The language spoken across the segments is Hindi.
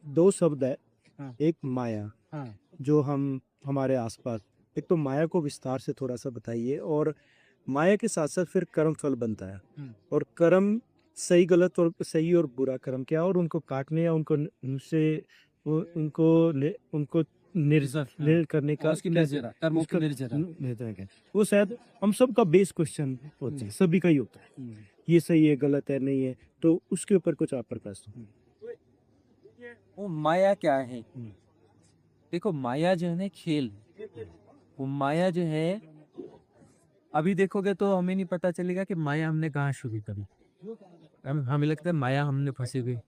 दो शब्द है। हाँ। एक माया, हाँ। जो हम हमारे आसपास, एक तो माया को विस्तार से थोड़ा सा बताइए, और माया के साथ साथ फिर कर्म फल बनता है, हम्म। और कर्म सही गलत और सही और बुरा कर्म क्या, और उनको काटने या उनको उनसे उनको रिजर्व, हाँ। निर् करने और का उसकी क्या, निर्जरा, कर्मों की उसका निर्जरा। निर्णय क्या, वो शायद हम सबका बेस क्वेश्चन होते हैं, सभी का ही होता है, हम्म। ये सही है गलत है नहीं है, तो उसके ऊपर कुछ आप प्रकाश दो। वो माया क्या है? देखो, माया जो है ना खेल है। वो माया जो है, अभी देखोगे तो हमें नहीं पता चलेगा कि माया हमने कहाँ शुरू करी। हमें लगता है माया हमने फंसे गए।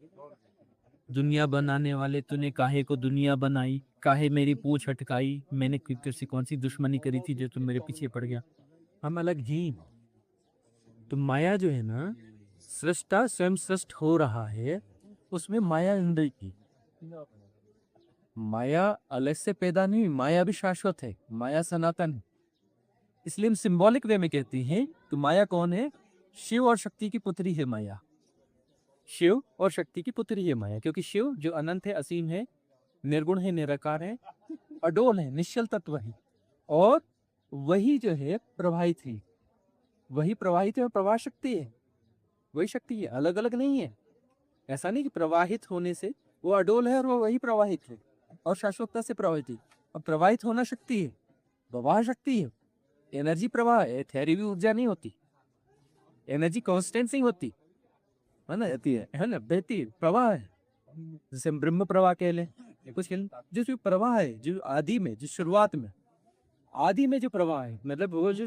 दुनिया बनाने वाले तूने काहे को दुनिया बनाई, काहे मेरी पूंछ हटकाई, मैंने तुझसे कौन सी दुश्मनी करी थी जो तुम मेरे पीछे पड़ गया। हम अलग ही। तो माया जो है ना, सृष्टा स्वयं सृष्ट हो रहा है, उसमें माया अंदर की। माया अलग से पैदा नहीं हुई, माया भी शाश्वत है, माया सनातन है। इसलिए हम सिंबॉलिक वे में कहते हैं कि माया कौन है? शिव और शक्ति की पुत्री है माया। शिव और शक्ति की पुत्री है माया, क्योंकि शिव जो अनंत है, असीम है, निर्गुण है, निराकार है, अडोल है, निश्चल तत्व है। और वही जो है प्रवाहित है, वही प्रवाहित है और प्रवाह शक्ति है। वही शक्ति है, अलग अलग नहीं है। ऐसा नहीं कि प्रवाहित होने से वो अडोल है और वो वही प्रवाहित है और शाश्वतता से प्रवाहित है। और प्रवाहित होना शक्ति है, प्रवाह शक्ति है। एनर्जी प्रवाह है, थेरी भी ऊर्जा नहीं होती। एनर्जी कांस्टेंट नहीं होती, है ना, है ना, बहती है, प्रवाह है। जैसे हम ब्रह्म प्रवाह कह लें, कुछ जो प्रवाह है, जो आदि में, जो शुरुआत में, आदि में जो प्रवाह है, मतलब वो जो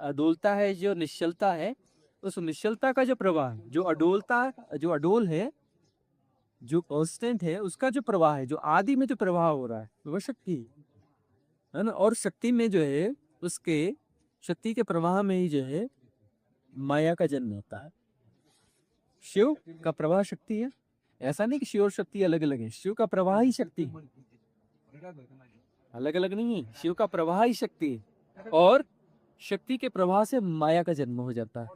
अडोलता है, जो निश्चलता है, उस निश्चलता का जो प्रवाह है, जो अडोलता, जो अडोल है, जो कांस्टेंट है, उसका जो प्रवाह है, जो आदि में जो प्रवाह हो रहा है, वो शक्ति है ना। और शक्ति में जो है, उसके शक्ति के प्रवाह में ही जो है माया का जन्म होता है। शिव का प्रवाह शक्ति है। ऐसा नहीं कि शिव और शक्ति अलग अलग है, शिव का प्रवाह ही शक्ति है, अलग अलग नहीं है। शिव का प्रवाह ही शक्ति है, और शक्ति के प्रवाह से माया का जन्म हो जाता है।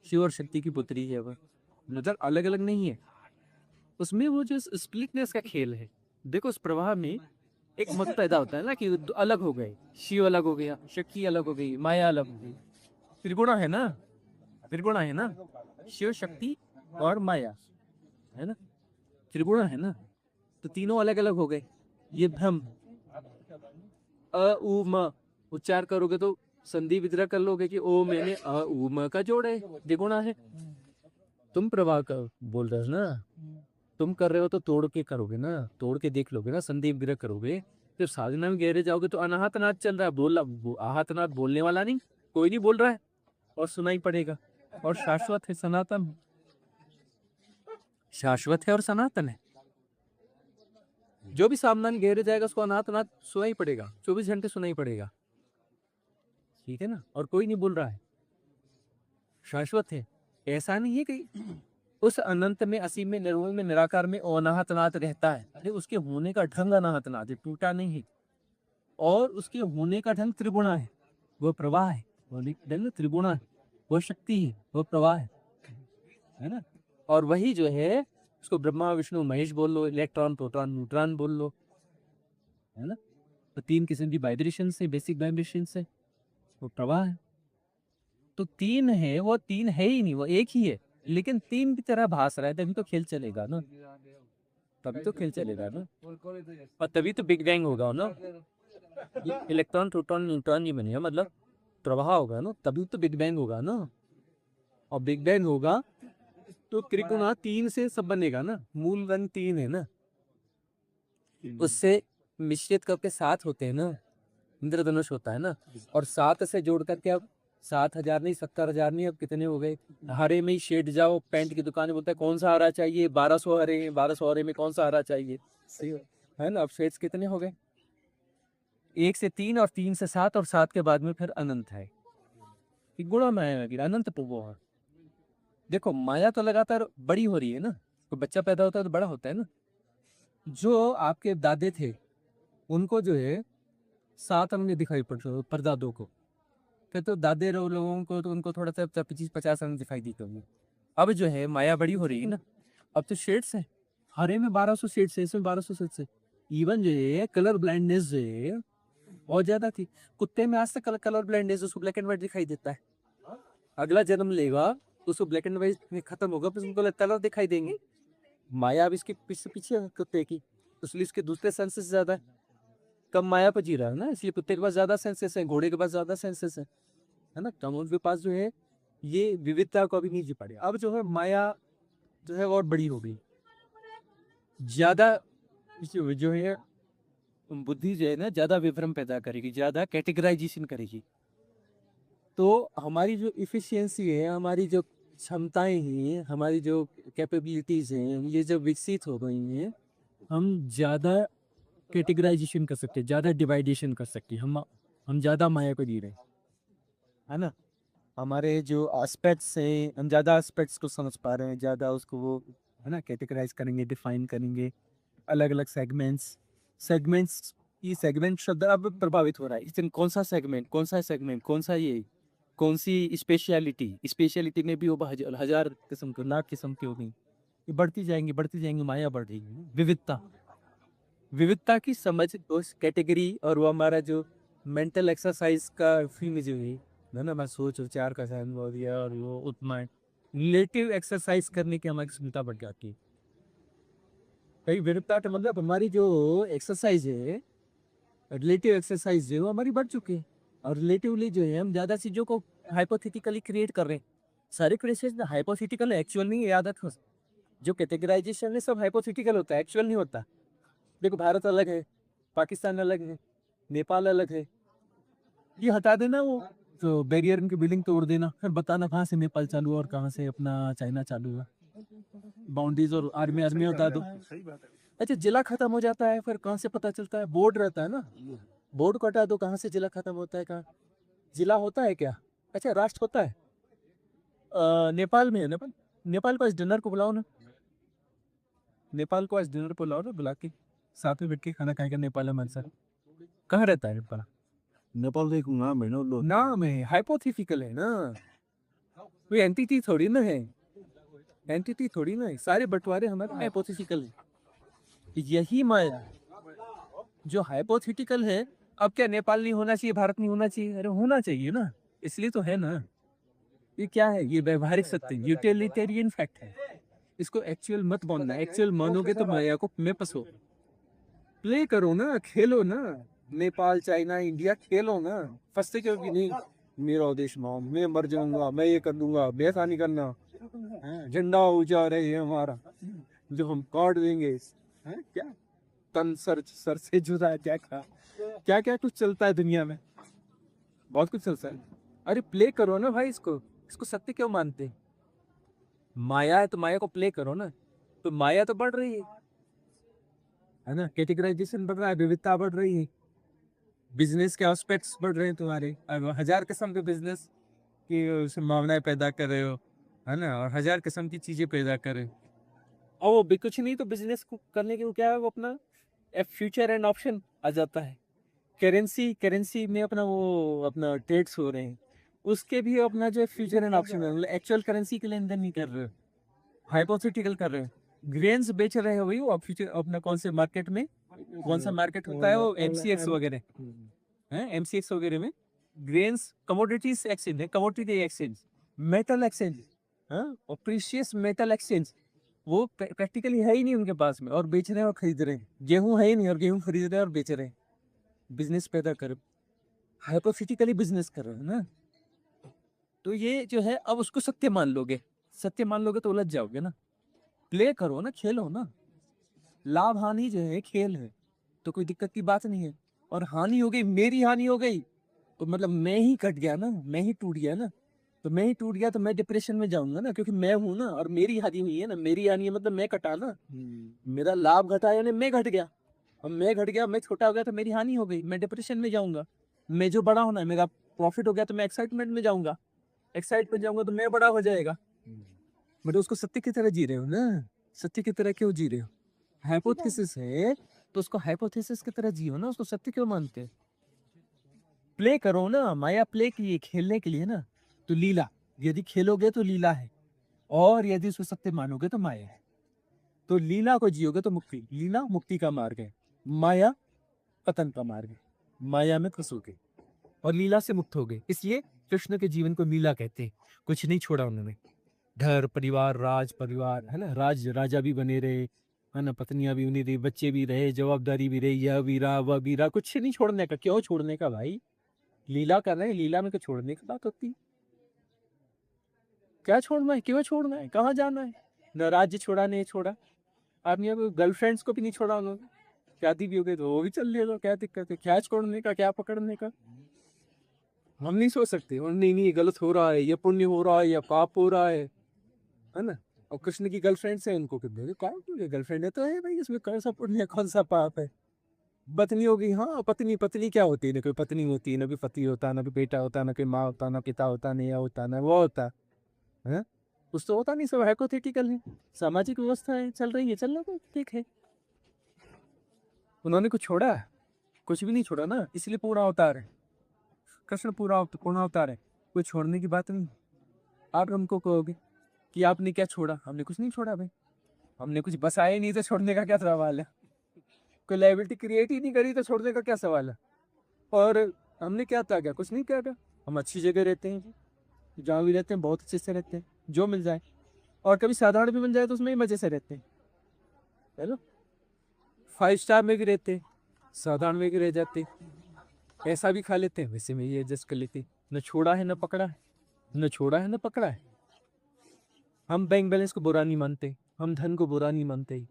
शिव और शक्ति की पुत्री है वह, नजर अलग अलग नहीं है। उसमें वो जो स्प्लिटनेस का खेल है, देखो उस प्रवाह में एक मत पैदा होता है ना कि अलग हो गए, शिव अलग हो गया, शक्ति अलग हो गई, माया अलग हो गई। त्रिगुणा है ना, त्रिगुणा है ना, शिव शक्ति और माया, है ना, त्रिगुणा है ना। तो तीनों अलग अलग हो गए। ये भ्रम, अ उ म उच्चार करोगे तो संधि विद्रा कर लोगे कि ओ मैंने अ उ म का जोड़ है, द्विगुणा है। तुम प्रवाह का बोल रहे हो ना, तुम कर रहे हो तो तोड़ के करोगे ना, तोड़ के देख लोगे ना, संधि विग्रह करोगे। जब साधना में गहरे जाओगे तो अनाहत नाद चल रहा है, आहत नाद बोलने वाला नहीं, कोई नहीं बोल रहा है, और सुनाई पड़ेगा। और शाश्वत है, सनातन, शाश्वत है और सनातन है। जो भी सामने गहरे जाएगा उसको अनाहत नाद सुनाई पड़ेगा, 24 घंटे सुनाई पड़ेगा, ठीक है ना। और कोई नहीं बोल रहा है, शाश्वत है। ऐसा नहीं है कि उस अनंत में, असीम में, निर्गुण में, निराकार में अनाहत नाद रहता है। अरे उसके होने का ढंग अनाहत नाद है, टूटा नहीं है। और उसके होने का ढंग त्रिगुणा है, वो प्रवाह है, वो ढंग त्रिगुणा है, वो शक्ति है, वो प्रवाह है ना। और वही जो है, उसको ब्रह्मा विष्णु महेश बोल लो, इलेक्ट्रॉन प्रोटॉन न्यूट्रॉन बोल लो, है ना। तो 3 किस्म की वाइब्रेशन से, बेसिक वाइब्रेशन से, वो प्रवाह है। तो 3 है, वो 3 है ही नहीं, वो एक ही है, लेकिन 3 की तरह भास रहा है, तभी तो खेल चलेगा ना, तभी तो खेल चलेगा ना। और तभी तो बिग बैंग होगा ना, इलेक्ट्रॉन प्रोटॉन न्यूट्रॉन ये बनेगा, मतलब प्रवाह होगा ना, तभी तो बिग बैंग होगा ना। और बिग बैंग होगा तो त्रिकोणा 3 से सब बनेगा ना, मूल रंग 3 है ना, उससे मिश्रित करके 7 होते हैं ना, इंद्रधनुष होता है ना। और 7 से जोड़ करके अब 7,000 नहीं, 70,000 नहीं, अब कितने हो गए। हरे में ही शेड जाओ, पैंट की दुकान में बोलता है कौन सा हरा चाहिए, 1200 हरे हैं, 1200 हरे में कौन सा हरा चाहिए, सही है ना। अब शेड्स कितने हो गए, 1 से 3 और 3 से 7 और 7 के बाद में फिर अनंत है। गुणा माया की अनंत प्रभु है। देखो माया तो लगातार बड़ी हो रही है ना, कोई बच्चा पैदा होता है तो बड़ा होता है ना। जो आपके दादे थे, उनको जो है 7 अंग दिखाई पड़ते, परदादों को। फिर तो दादे लोगों को तो उनको थोड़ा सा 25-50 अंग दिखाई देते होंगे। अब जो है माया बड़ी हो रही है ना, अब तो शेड्स है, हरे में 1200 शेड्स है, इसमें 1200 शेड्स है। इवन जो है कलर ब्लाइंडनेस जो है बहुत ज्यादा थी। कुत्ते में आज तक कलर ब्लाइंडनेस, उसको ब्लैक एंड व्हाइट दिखाई देता है। अगला जन्म लेगा तो उसको ब्लैक एंड व्हाइट खत्म होगा, फिर उसको कलर दिखाई देंगे। माया अब इसके पीछे पीछे है कुत्ते की, तो इसलिए इसके दूसरे सेंसेस ज्यादा है, कम माया पर जी रहा है ना, इसलिए कुत्ते के पास ज्यादा सेंसेस है, घोड़े के पास ज्यादा सेंसेस है ना, कम उनके पास जो है ये विविधता को अभी नहीं जी पा रही। अब जो है माया जो है और बड़ी हो गई, ज्यादा जो है बुद्धि जो है ना ज्यादा विभ्रम पैदा करेगी, ज्यादा कैटेगराइजेशन करेगी। तो हमारी जो इफिशियंसी है, हमारी जो क्षमताएं हैं, हमारी जो कैपेबिलिटीज हैं, ये जब विकसित हो गई हैं, हम ज्यादा कैटेगराइजेशन कर सकते हैं, ज्यादा डिवाइडेशन कर सकते हैं, हम ज्यादा माया को जी रहे हैं, है ना। हमारे जो एस्पेक्ट्स हैं, हम ज्यादा एस्पेक्ट्स को समझ पा रहे हैं, ज्यादा उसको वो है ना कैटेगराइज करेंगे, डिफाइन करेंगे, अलग अलग सेगमेंट्स। सेगमेंट्स, ये सेगमेंट शब्द अब प्रभावित हो रहा है, इसमें कौन सा सेगमेंट, कौन सा सेगमेंट, कौन सा ये, कौन सी स्पेशलिटी, स्पेशलिटी में भी वो हजार किस्म के, लाख किस्म की होगी, ये बढ़ती जाएंगी, बढ़ती जाएंगी, माया बढ़ रही है। विविधता, विविधता की समझ उस कैटेगरी, और वो हमारा जो मेंटल एक्सरसाइज का फील्ड जो है ना, मैं सोच विचार का साधन हो दिया, और वो उतना रिलेटिव एक्सरसाइज करने की हमारी क्षमता बढ़ जाती है। कई विविधता का मतलब हमारी जो एक्सरसाइज है, रिलेटिव एक्सरसाइज जो है वो हमारी बढ़ चुकी है, और रिलेटिवली जो है हम ज्यादा चीजों को हाइपोथेटिकली क्रिएट कर रहे हैं। सारे क्रिएशन हाइपोथेटिकल है, एक्चुअल नहीं है, याद रखो। जो कैटेगराइजेशन है सब हाइपोथेटिकल होता है, एक्चुअल नहीं होता। देखो भारत अलग है, पाकिस्तान अलग है, नेपाल अलग है, ये हटा देना, वो तो बैरियर की बिल्डिंग तोड़ देना, फिर बताना कहाँ से नेपाल चालू हुआ और कहाँ से अपना चाइना चालू हुआ, बाउंड्रीज और आर्मी आर्मी बता दो। अच्छा, जिला खत्म हो जाता है, फिर कहाँ से पता चलता है, बोर्ड रहता है ना, बोर्ड को हटा दो, कहाँ से जिला खत्म होता है, कहाँ जिला होता है क्या? अच्छा, राष्ट्र होता है। नेपाल में है, नेपाल, नेपाल को आज डिनर को बुलाओ ना, नेपाल को आज डिनर को बुलाओ ना, बुला के साथ में बैठ के खाना खाएगा नेपाल में सर। कहाँ रहता है नेपाल? नेपाल तो एक नाम है ना लो। नाम है, हाइपोथेटिकल है ना, कोई एंटिटी थोड़ी ना है, एंटिटी थोड़ी ना है, सारे बंटवारे हमारे हाइपोथेटिकल है। यही माया जो हाइपोथेटिकल है, अब क्या नेपाल नहीं होना चाहिए, भारत नहीं होना चाहिए? अरे होना चाहिए ना, इसलिए तो है ना। ये क्या है? ये व्यवहारिक सत्य, यूटिलिटेरियन फैक्ट है, इसको एक्चुअल मत मानना, एक्चुअल मानोगे तो माया को में फंसो। प्ले करो ना, खेलो ना, नेपाल चाइना इंडिया खेलो ना, फंसते क्यों भी नहीं। मेरा देश मां, मैं मर जाऊंगा, मैं ये कर दूंगा, ऐसा नहीं करना, झंडा ऊंचा रहे हमारा, जो हम काट देंगे, क्या तन सर से जुदा है, क्या क्या कुछ चलता है दुनिया में, बहुत कुछ चलता है। अरे प्ले करो ना भाई, इसको इसको सत्य क्यों मानते? माया है तो माया को प्ले करो ना, तो माया तो बढ़ रही है ना, कैटेगराइजेशन बढ़ रहा है, विविधता बढ़ रही है, बिजनेस के एस्पेक्ट्स बढ़ रहे हैं तुम्हारे, अब 1000 किस्म के बिजनेस की संभावनाएं पैदा कर रहे हो, है ना, और 1000 किस्म की चीजें पैदा कर रहे हो, और वो भी कुछ नहीं तो बिजनेस को करने के लिए क्या है, वो अपना फ्यूचर एंड ऑप्शन आ जाता है। करेंसी, करेंसी में अपना वो अपना ट्रेड्स हो रहे हैं, उसके भी अपना जो फ्यूचर एंड ऑप्शन है, मतलब एक्चुअल करेंसी के लेन देन नहीं कर रहे हो, हाइपोथेटिकल कर रहे हो। ग्रेन्स बेच रहे हो भाई, वो फ्यूचर अपना कौन से मार्केट में, कौन सा मार्केट होता है वो, एमसीएक्स वगैरह है, एमसीएक्स वगैरह में ग्रेन्स, कमोडिटीज एक्सचेंज है, कमोडिटी एक्सचेंज, मेटल एक्सचेंज, और प्रीशियस मेटल एक्सचेंज, वो प्रैक्टिकली है ही नहीं उनके पास में, और बेच रहे हैं और खरीद रहे हैं। गेहूं है ही नहीं और गेहूं खरीद रहे हैं और बेच रहे हैं, बिजनेस पैदा कर, हाइपोथेटिकली बिजनेस कर रहे हैं ना। तो ये जो है, अब उसको सत्य मान लोगे, सत्य मान लोगे तो उलझ जाओगे ना। प्ले करो ना, खेलो ना, लाभ हानि जो है खेल है, तो कोई दिक्कत की बात नहीं है। और हानि हो गई, मेरी हानि हो गई, तो मतलब मैं ही कट गया ना, मैं ही टूट गया ना, तो मैं ही टूट गया तो मैं डिप्रेशन में जाऊंगा ना, क्योंकि मैं हूं ना, और मेरी हानि हुई है ना, मेरी हानि है मतलब मैं कटा ना, मेरा लाभ घटा यानी मैं घट गया, और मैं घट गया, मैं छोटा हो गया तो मेरी हानि हो गई, मैं डिप्रेशन में जाऊंगा। मैं जो बड़ा होना है, मेरा प्रॉफिट हो गया तो मैं एक्साइटमेंट में जाऊंगा, एक्साइटमेंट जाऊंगा तो मैं बड़ा हो जाएगा। मतलब उसको सत्य की तरह जी रहे हो ना, सत्य की तरह क्यों जी रहे हो? हाइपोथेसिस है तो उसको हाइपोथेसिस की तरह जियो ना, उसको सत्य क्यों मानते हो? प्ले करो ना, माया प्ले की है, खेलने के लिए ना, तो लीला, यदि खेलोगे तो लीला है, और यदि उसको सत्य मानोगे तो माया है। तो लीला को जियोगे तो मुक्ति, लीला मुक्ति का मार्ग है, माया पतन का मार्ग है, माया में फंसोगे और लीला से मुक्त हो गए। इसलिए कृष्ण के जीवन को लीला कहते हैं। कुछ नहीं छोड़ा उन्होंने, घर परिवार राज परिवार है ना, राजा भी बने रहे है ना, पत्नियां भी उन्हीं रही, बच्चे भी रहे, जवाबदारी भी रही, यह भी रहा वह भी रहा, कुछ नहीं छोड़ने का। क्यों छोड़ने का भाई, लीला कर रहे हैं, लीला में तो छोड़ने की बात होती है। क्या छोड़ना है, क्यों छोड़ना है, कहाँ जाना है, न राज्य छोड़ा नहीं छोड़ा, आपने अब गर्लफ्रेंड्स को भी नहीं छोड़ा उन्होंने, शादी भी हो गई तो वो भी चल रही है, क्या दिक्कत है, क्या छोड़ने का, क्या पकड़ने का। हम नहीं सोच सकते और नहीं नहीं गलत हो रहा है, ये पुण्य हो रहा है या पाप हो रहा है ना। और कृष्ण की गर्लफ्रेंड से उनको गर्लफ्रेंड है तो है भाई, इसमें कौन सा पुण्य है, कौन सा पाप है। पत्नी होगी, हाँ पत्नी, पत्नी क्या होती है, ना कोई पत्नी होती है, ना कोई पति होता, ना कोई बेटा होता, ना कोई माँ होता, ना पिता होता, ना यह होता, ना वो होता है, कुछ तो होता नहीं, सब हाइपोथेटिकल है। सामाजिक व्यवस्था है, चल रही है, चलना तो ठीक है। उन्होंने कुछ छोड़ा है, कुछ भी नहीं छोड़ा ना, इसलिए पूरा अवतार है कृष्ण, पूर्ण अवतार है, कोई छोड़ने की बात नहीं। आप हमको कहोगे कि आपने क्या छोड़ा, हमने कुछ नहीं छोड़ा भाई, हमने कुछ बसाया ही नहीं तो छोड़ने का क्या सवाल है, कोई लाइबिलिटी क्रिएट ही नहीं करी तो छोड़ने का क्या सवाल है। और हमने क्या था, क्या कुछ नहीं किया था, हम अच्छी जगह रहते हैं, जहाँ भी रहते हैं बहुत अच्छे से रहते हैं, जो मिल जाए, और कभी साधारण भी मिल जाए तो उसमें ही मजे से रहते हैं, है ना। 5 स्टार में भी रहते हैं, साधारण में भी रह जाते, ऐसा भी खा लेते हैं, वैसे में ये एडजस्ट कर लेते, न छोड़ा है न पकड़ा है, न छोड़ा है न पकड़ा है। हम बैंक बैलेंस को बुरा नहीं मानते, हम धन को बुरा नहीं मानते।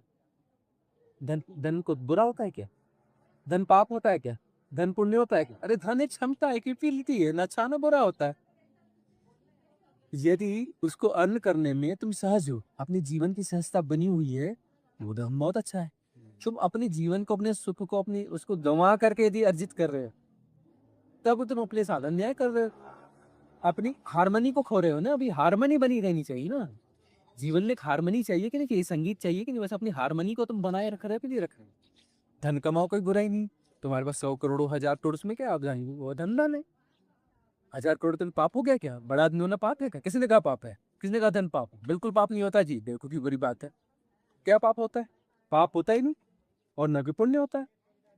धन को बुरा होता है क्या, धन पाप होता है क्या, धन पुण्य होता है क्या, अरे धन एक क्षमता है, कैपेबिलिटी है, ना अच्छा ना बुरा होता है। यदि उसको अर्न करने में तुम सहज हो, अपने जीवन की सहजता बनी हुई है, वो धन बहुत अच्छा है। तुम अपने जीवन को, अपने सुख को, अपनी उसको गंवा करके यदि अर्जित कर रहे हो, तब तुम अपने साधन न्याय कर रहे हो, अपनी हारमोनी को खो रहे हो ना। अभी हारमोनी बनी रहनी चाहिए ना, जीवन में एक हारमोनी चाहिए कि नहीं चाहिए, संगीत चाहिए कि नहीं, बस अपनी हारमोनी को तुम बनाए रख रहे हो कि नहीं रख रहे हो। धन कमाओ कोई बुराई नहीं, तुम्हारे पास 100 करोड़ 1000 करोड़, उसमें क्या आप जाएंगे, वो धन है। 1000 करोड़ धन पाप हो गया क्या, बड़ा आदमी होना पाप है क्या, किसने कहा पाप है, किसने कहा धन पाप है, बिल्कुल पाप नहीं होता जी, देखो की बुरी बात है। क्या पाप होता है, पाप होता ही नहीं, और न कोई पुण्य होता है।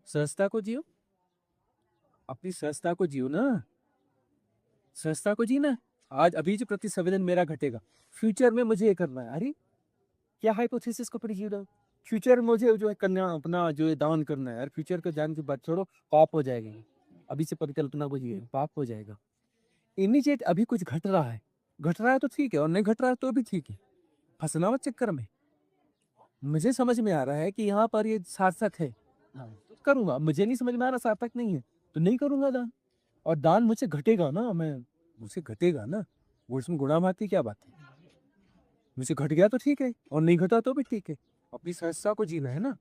सहजता को जियो, अपनी सहजता को जियो ना, सहजता को जीना। आज अभी जो प्रति संवेदन मेरा घटेगा, फ्यूचर में मुझे ये करना है, अरे क्या हाइपोथेसिस को जी रहा हूँ, फ्यूचर मुझे जो है करना, अपना जो है दान करना है यार, फ्यूचर का जान की बात छोड़ो, पाप हो जाएगा। अभी से परिकल्पना बुझिए, पाप हो जाएगा। इमीडिएट अभी कुछ घट रहा है तो ठीक है, और नहीं घट रहा है तो भी ठीक है, फंसना मत चक्कर में। मुझे समझ में आ रहा है कि यहाँ पर ये सार्थक है, हाँ, तो करूंगा, मुझे नहीं समझ में आ रहा सार्थक नहीं है तो नहीं करूंगा दान। और दान मुझसे घटेगा ना, मैं मुझसे घटेगा ना, वो इसमें गुणा भाती क्या बात है, मुझसे घट गया तो ठीक है, और नहीं घटा तो भी ठीक है, अपनी सहजता को जीना है ना।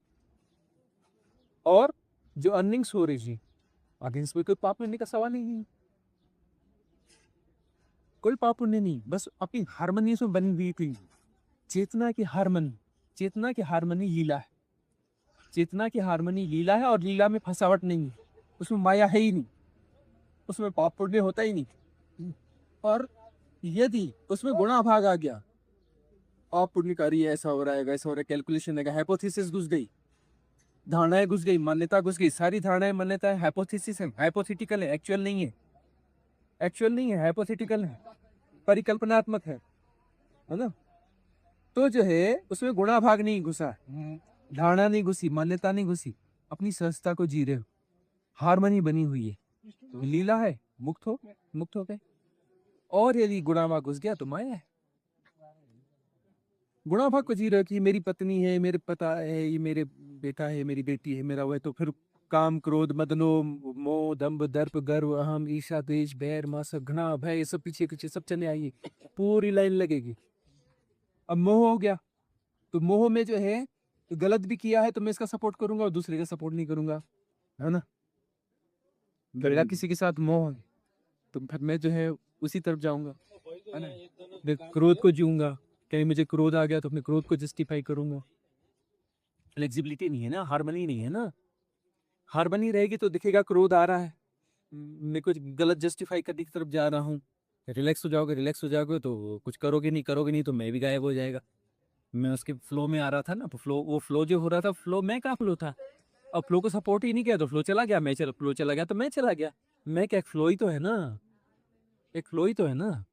और जो अर्निंग्स हो रही जी, आगे इसमें कोई पाप पुण्य का सवाल ही नहीं, कोई पाप पुण्य नहीं, बस अपनी हारमोनी से बनी हुई थी, चेतना की हारमोनी, चेतना की हारमोनी लीला है, चेतना की हारमोनी लीला है, और लीला में फंसावट नहीं है, उसमें माया है ही नहीं, उसमें पाप पुण्य होता ही नहीं। और यदि उसमें गुणा भाग आ गया, आप पुण्यकारी है, ऐसा हो रहा है वैसा हो रहा है, कैलकुलेशन है, हाइपोथेसिस घुस गई, धारणाएं घुस गई, मान्यता घुस गई, सारी धारणाएं मान्यताएं हाइपोथेसिस है, हाइपोथेटिकल है, एक्चुअल नहीं है, एक्चुअल नहीं है, हाइपोथेटिकल है, परिकल्पनात्मक है ना। तो जो है उसमें गुणा भाग नहीं घुसा, धारणा नहीं घुसी, मान्यता नहीं घुसी, अपनी सहजता को जी रहे हो, हारमोनी बनी हुई है, तो लीला है, मुक्त हो गए। और यदि गुणा भाग घुस गया तो माया है। गुणा भाग को जी रहे हो कि मेरी पत्नी है, मेरे पता है, ये मेरे बेटा है, मेरी बेटी है, मेरा वो है, तो फिर काम क्रोध मदनो मोह दंभ दर्प गर्व अहम ईर्ष्या द्वेष बैर मासक घृणा भय, ये सब पीछे पीछे सब चले आइए, पूरी लाइन लगेगी। अब मोह हो गया, तो मोह में जो है तो गलत भी किया है तो मैं इसका सपोर्ट करूंगा और दूसरे का सपोर्ट नहीं करूंगा, है ना। मेरा किसी के साथ मोह है, तो फिर मैं जो है उसी तरफ जाऊंगा, है ना। मैं क्रोध को जीऊंगा, कहीं मुझे क्रोध आ गया तो अपने क्रोध को जस्टिफाई करूंगा। फ्लेक्सिबिलिटी नहीं है ना, हार्मनी नहीं है ना। हार्मनी रहेगी तो दिखेगा क्रोध आ रहा है, मैं कुछ गलत जस्टिफाई करने की तरफ जा रहा हूँ, रिलैक्स हो जाओगे तो कुछ करोगे नहीं तो मैं भी गायब हो जाएगा, मैं उसके फ्लो में आ रहा था ना, तो वो फ्लो जो हो रहा था, फ्लो मैं का फ्लो था। अब फ्लो को सपोर्ट ही नहीं किया तो फ्लो चला गया, फ्लो चला गया तो मैं चला गया। मैं क्या, एक फ्लो ही तो है ना, एक फ्लो ही तो है ना।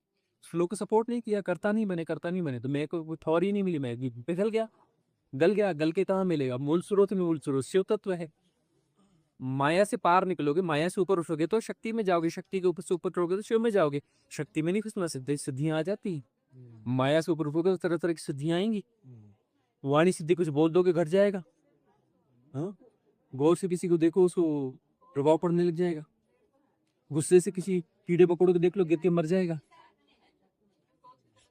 फ्लो को सपोर्ट नहीं किया, करता नहीं बने तो मेरे को कोई थॉर ही नहीं मिली, मैं पिघल गया, गल गया। गल के कहाँ मिलेगा? मूल स्रोत में, मूल स्रोत शिव तत्व है। माया से पार निकलोगे, माया से ऊपर उठोगे तो शक्ति में जाओगे, शक्ति के ऊपर से ऊपर उठोगे तो शिव में जाओगे। शक्ति में नहीं फंसना, सिद्धियां आ जाती। माया से ऊपर उठोगे तो तरह तरह की सिद्धियां आएंगी। वाणी सिद्धि कुछ बोल दोगे घट जाएगा। हाँ, गौर से किसी को देखो, उसको प्रभाव पड़ने लग जाएगा। गुस्से से किसी कीड़े मकोड़े को देख लो, गिर के मर जाएगा।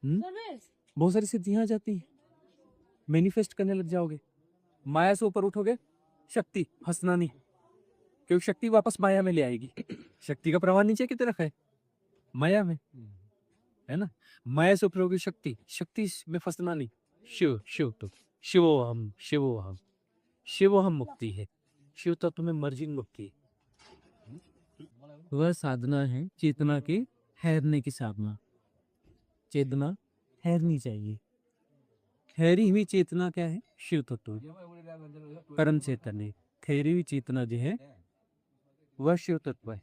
बहुत सारी सिद्धियां आ जाती हैं, मैनिफेस्ट करने लग जाओगे। माया से ऊपर उठोगे, शक्ति हंसना नहीं, क्योंकि शक्ति वापस माया में ले आएगी। शक्ति का प्रवाह नीचे की तरफ है, माया में है ना। माया से ऊपर होगी शक्ति, शक्ति में फंसना नहीं। शिव शिव तो शिवोहम शिवोहम शिवोहम मुक्ति है। शिव तत्व में मर्जिंग मुक्ति है। वह साधना है चेतना के ठहरने की साधना। चेतना ठहरनी चाहिए। ठहरी हुई चेतना क्या है? शिव तत्व, परम चेतन है। ठहरी हुई चेतना जो है वह शिव तत्व है।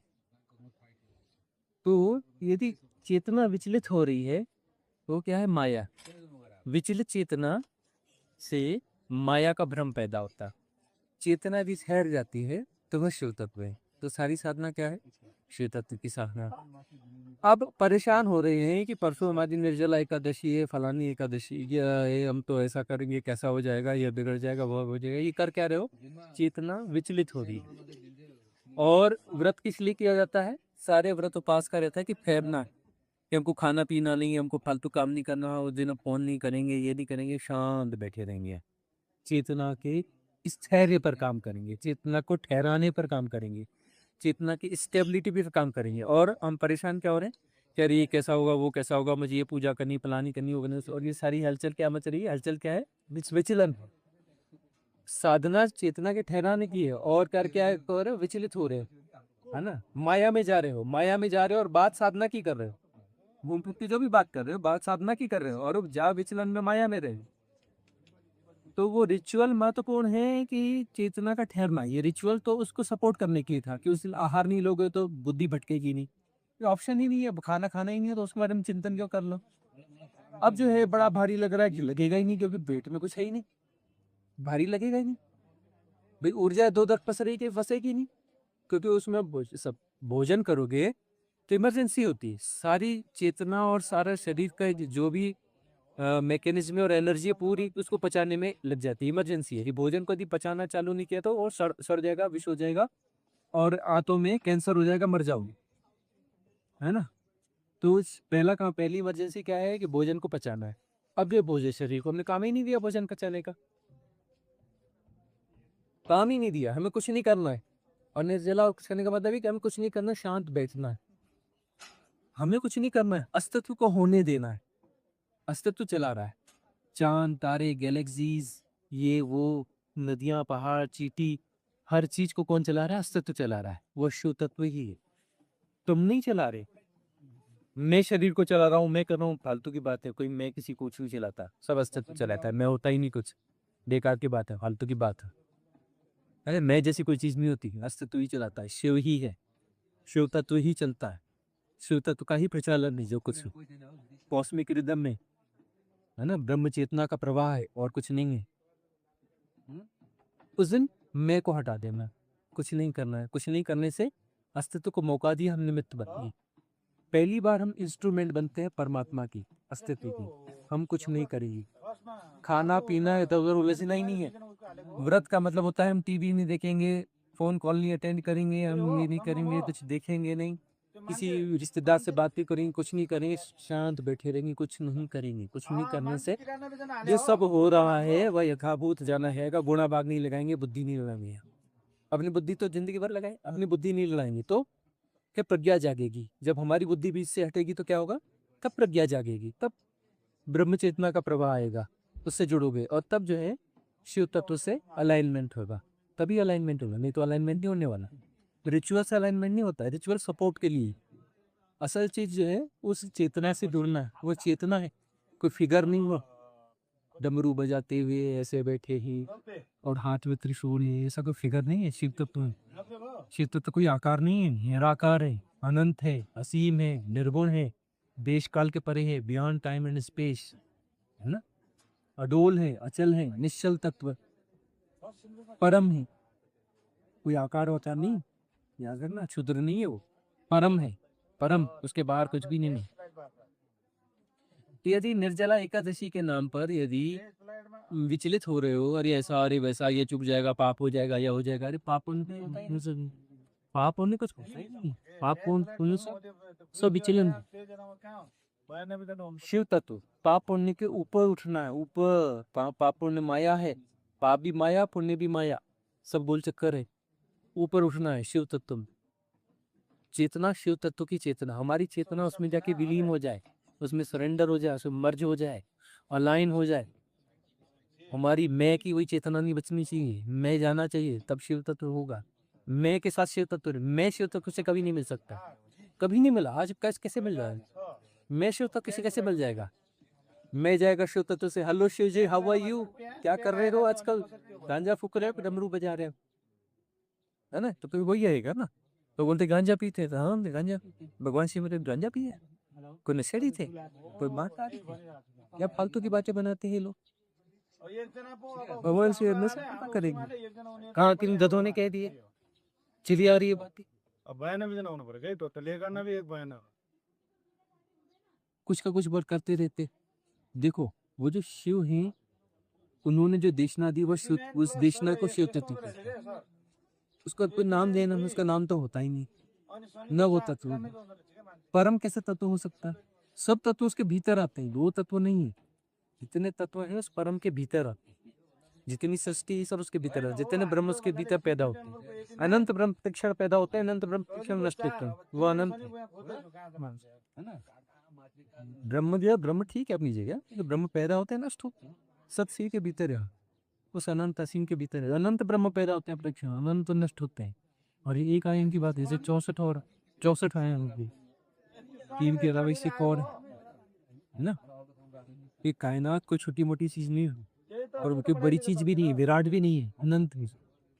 तो यदि चेतना विचलित हो रही है तो क्या है? माया। विचलित चेतना से माया का भ्रम पैदा होता है। चेतना भी ठहर जाती है तो वह शिव तत्व है। तो सारी साधना क्या है? शिव तत्व की साधना। अब परेशान हो रहे हैं कि परसों हमारी निर्जला एकादशी है, फलानी एकादशी, ये हम तो ऐसा करेंगे, कैसा हो जाएगा, ये बिगड़ जाएगा, वो हो जाएगा। ये कर क्या रहे हो? चेतना विचलित हो रही है। और व्रत किस लिए किया जाता है? सारे व्रत उपास का रहता है कि फेरना है, कि हमको खाना पीना नहीं, हमको फालतू काम नहीं करना, उस दिन हम फोन नहीं करेंगे, ये नहीं करेंगे, शांत बैठे रहेंगे। चेतना के स्थैर्य पर काम करेंगे, चेतना को ठहराने पर काम करेंगे, चेतना की स्टेबिलिटी पर काम करेंगे। और हम परेशान क्या हो रहे हैं कि अरे ये कैसा होगा, वो कैसा होगा, मुझे ये पूजा करनी, फलानी करनी, वो करनी। और ये सारी हलचल क्या मच रही है? हलचल क्या है? विचलन। साधना चेतना के ठहराने की है, और कर क्या है? कर रहे हो? विचलित हो रहे हो, है ना। माया में जा रहे हो, माया में जा रहे हो और बात साधना की कर रहे हो। घूम फिर के जो भी बात कर रहे हो, बात साधना की कर रहे हो, और जा विचलन में, माया में रहे। तो वो रिचुअल महत्वपूर्ण है कि चेतना का ठहरना। ये रिचुअल तो उसको सपोर्ट करने के लिए था कि उस दिन आहार नहीं लोगे तो बुद्धि भटकेगी नहीं। ये ऑप्शन ही नहीं है, खाना खाना ही नहीं है, तो उसके बारे में चिंतन क्यों कर लो। अब जो है बड़ा भारी लग रहा है कि लगेगा ही नहीं, क्योंकि पेट में कुछ है ही नहीं, भारी लगेगा ही नहीं। भाई ऊर्जा दो दर पसरेगी कि फंसेगी नहीं, क्योंकि उसमें सब भोजन करोगे तो इमरजेंसी होती है। सारी चेतना और सारा शरीर का जो भी मैकेनिज्म और एनर्जी पूरी उसको पचाने में लग जाती है, इमरजेंसी है। ये भोजन को यदि पचाना चालू नहीं किया तो और सड़ जाएगा, विष हो जाएगा, और आंतों में कैंसर हो जाएगा, मर जाओगे, है ना। तो पहली इमरजेंसी क्या है? कि भोजन को पचाना है। अब ये भोजन, शरीर को हमने काम ही नहीं दिया भोजन पचाने का, काम ही नहीं दिया, हमें कुछ नहीं करना है। और निर्जला करने का मतलब है कि हमें कुछ नहीं करना, शांत बैठना है, हमें कुछ नहीं करना है, अस्तित्व को होने देना है। अस्तित्व चला रहा है, चांद, तारे, गैलेक्सीज, ये वो, नदियां, पहाड़, चींटी, हर चीज को कौन चला रहा है? अस्तित्व चला रहा है, वो शिव तत्व ही है। तुम नहीं चला रहे। मैं शरीर को चला रहा हूँ, मैं कर रहा हूँ, फालतू की बात है। कोई मैं किसी को कुछ नहीं चलाता, सब अस्तित्व चलाता है। मैं होता ही नहीं कुछ, बेकार की बात है, फालतू की बात है। अरे मैं जैसी कोई चीज नहीं होती, अस्तित्व ही चलाता है, शिव ही है, शिव तत्व ही चलता है। शिव तत्व का ही प्रचालन है जो कुछ कॉस्मिक रिदम में, है ना, ब्रह्म चेतना का प्रवाह है, और कुछ नहीं है। उस दिन मैं को हटा देना, कुछ नहीं करना है। कुछ नहीं करने से अस्तित्व को मौका दिया, हम निमित्त बन गए। पहली बार हम इंस्ट्रूमेंट बनते हैं परमात्मा की, अस्तित्व की। हम कुछ नहीं करेंगे, खाना पीना इधर उधर उलझना ही नहीं है। व्रत का मतलब होता है हम टीवी नहीं देखेंगे, फोन कॉल नहीं अटेंड करेंगे, हम ये नहीं करेंगे, कुछ देखेंगे नहीं, किसी रिश्तेदार से बात नहीं करेंगे, कुछ नहीं करेंगे, शांत बैठे रहेंगे, कुछ नहीं करेंगे। कुछ नहीं करने से ये सब हो रहा है वह यथाभूत जाना है। गुणा भाग नहीं लगाएंगे, बुद्धि नहीं लगाएंगे। अपनी बुद्धि तो जिंदगी भर लगाए, अपनी बुद्धि नहीं लगाएंगे तो क्या? प्रज्ञा जागेगी। जब हमारी बुद्धि बीच से हटेगी तो क्या होगा? तब प्रज्ञा जागेगी, तब ब्रह्म चेतना का प्रवाह आएगा, उससे जुड़ोगे, और तब जो है शिव तत्व से अलाइनमेंट होगा। तभी अलाइनमेंट होगा, नहीं तो अलाइनमेंट नहीं होने वाला। रिचुअल से अलाइनमेंट नहीं होता है, रिचुअल सपोर्ट के लिए। असल चीज जो है उस चेतना से जुड़ना है, वो चेतना है, कोई फिगर नहीं हुआ, डमरू बजाते हुए ऐसे बैठे ही और हाथ में त्रिशूल है, ऐसा कोई फिगर नहीं है शिव तत्व में। शिव तत्व कोई आकार नहीं है, निराकार है, अनंत है, असीम है, निर्गुण है, देश काल के परे है, बियॉन्ड टाइम एंड स्पेस, है ना। अडोल है, अचल है, निश्चल तत्व, परम है, कोई आकार होता नहीं, याद रखना, क्षुद्र नहीं है वो, परम है, परम, उसके बाहर कुछ भी नहीं है। तो यदि निर्जला एकादशी के नाम पर यदि विचलित हो रहे हो, अरे ऐसा अरे वैसा, ये चुप जाएगा, पाप हो जाएगा, या हो जाएगा, अरे पाप पाप होने कुछ होता ही नहीं, पाप होने से सब विचलन। शिव तत्व पाप पुण्य के ऊपर उठना है, ऊपर पाप पुण्य माया है, पाप भी माया, पुण्य भी माया, सब गोल चक्कर है, ऊपर उठना है शिव तत्व में। चेतना शिव तत्व की चेतना, हमारी चेतना उसमें जाके विलीन हो जाए, उसमें सरेंडर हो जाए, उसमें मर्ज हो जाए, अलाइन हो जाए। हमारी मैं की वही चेतना नहीं बचनी चाहिए, मैं जाना चाहिए, तब शिव तत्व होगा। मैं के साथ शिव तत्व, मैं शिव तत्व से कभी नहीं मिल सकता, कभी नहीं मिला, आज कैसे मिल रहा है, मैं शिव तत्व से कैसे मिल जाएगा। मैं जाएगा शिव तत्व से, hello Shiv ji, how are you, क्या कर रहे हो आजकल, गांजा फूक रहे हो, डमरू बजा रहे हो, है ना, तो कोई वही आएगा ना। तो बोलते गांजा पीते थे, हाँ गांजा पीते, भगवान शिव ने गांजा पिया, कोई नशेड़ी थे, कोई मार थे, क्या फालतू की बातें बनाते हैं लोग। भगवान शिव नशा पता करेंगे, कहाँ किन गधों ने कह दिए, चली आ रही है बात, कुछ का कुछ वर्क करते रहते। देखो वो जो शिव हैं, उन्होंने जो देशना दी, वो उस देशना को शिव तत्व कहते हैं। उसका कोई नाम देना, उसका नाम तो होता ही नहीं, न वो तत्व। परम कैसे तत्व हो सकता है, सब तत्व उसके भीतर आते हैं, वो तत्व नहीं है। जितने तत्व हैं उस परम के भीतर आते हैं, जितनी सृष्टि है सब उसके भीतर है, जितने ब्रह्म उसके भीतर पैदा होते हैं। अनंत ब्रह्म प्रतिक्षण पैदा होते हैं, अनंत ब्रह्म प्रतिक्षण नष्ट होते हैं, वो अनंत है ना। ब्रह्म जो है, ब्रह्म ठीक है अपनी जगह, जो ब्रह्म पैदा होते हैं नष्ट होते हैं, सत्य के भीतर है, उस अनंत असीम के भीतर है। अनंत ब्रह्म पैदा होते हैं प्रतिक्षण, अनंत तो नष्ट होते हैं। और ये एक आयन की बात है, जैसे 64 और 64 आयन होगी, तीन के अलावा इससे एक और है ना। ये कायनात कोई छोटी मोटी चीज नहीं है, और कोई बड़ी चीज भी नहीं है, विराट भी नहीं है, अनंत है।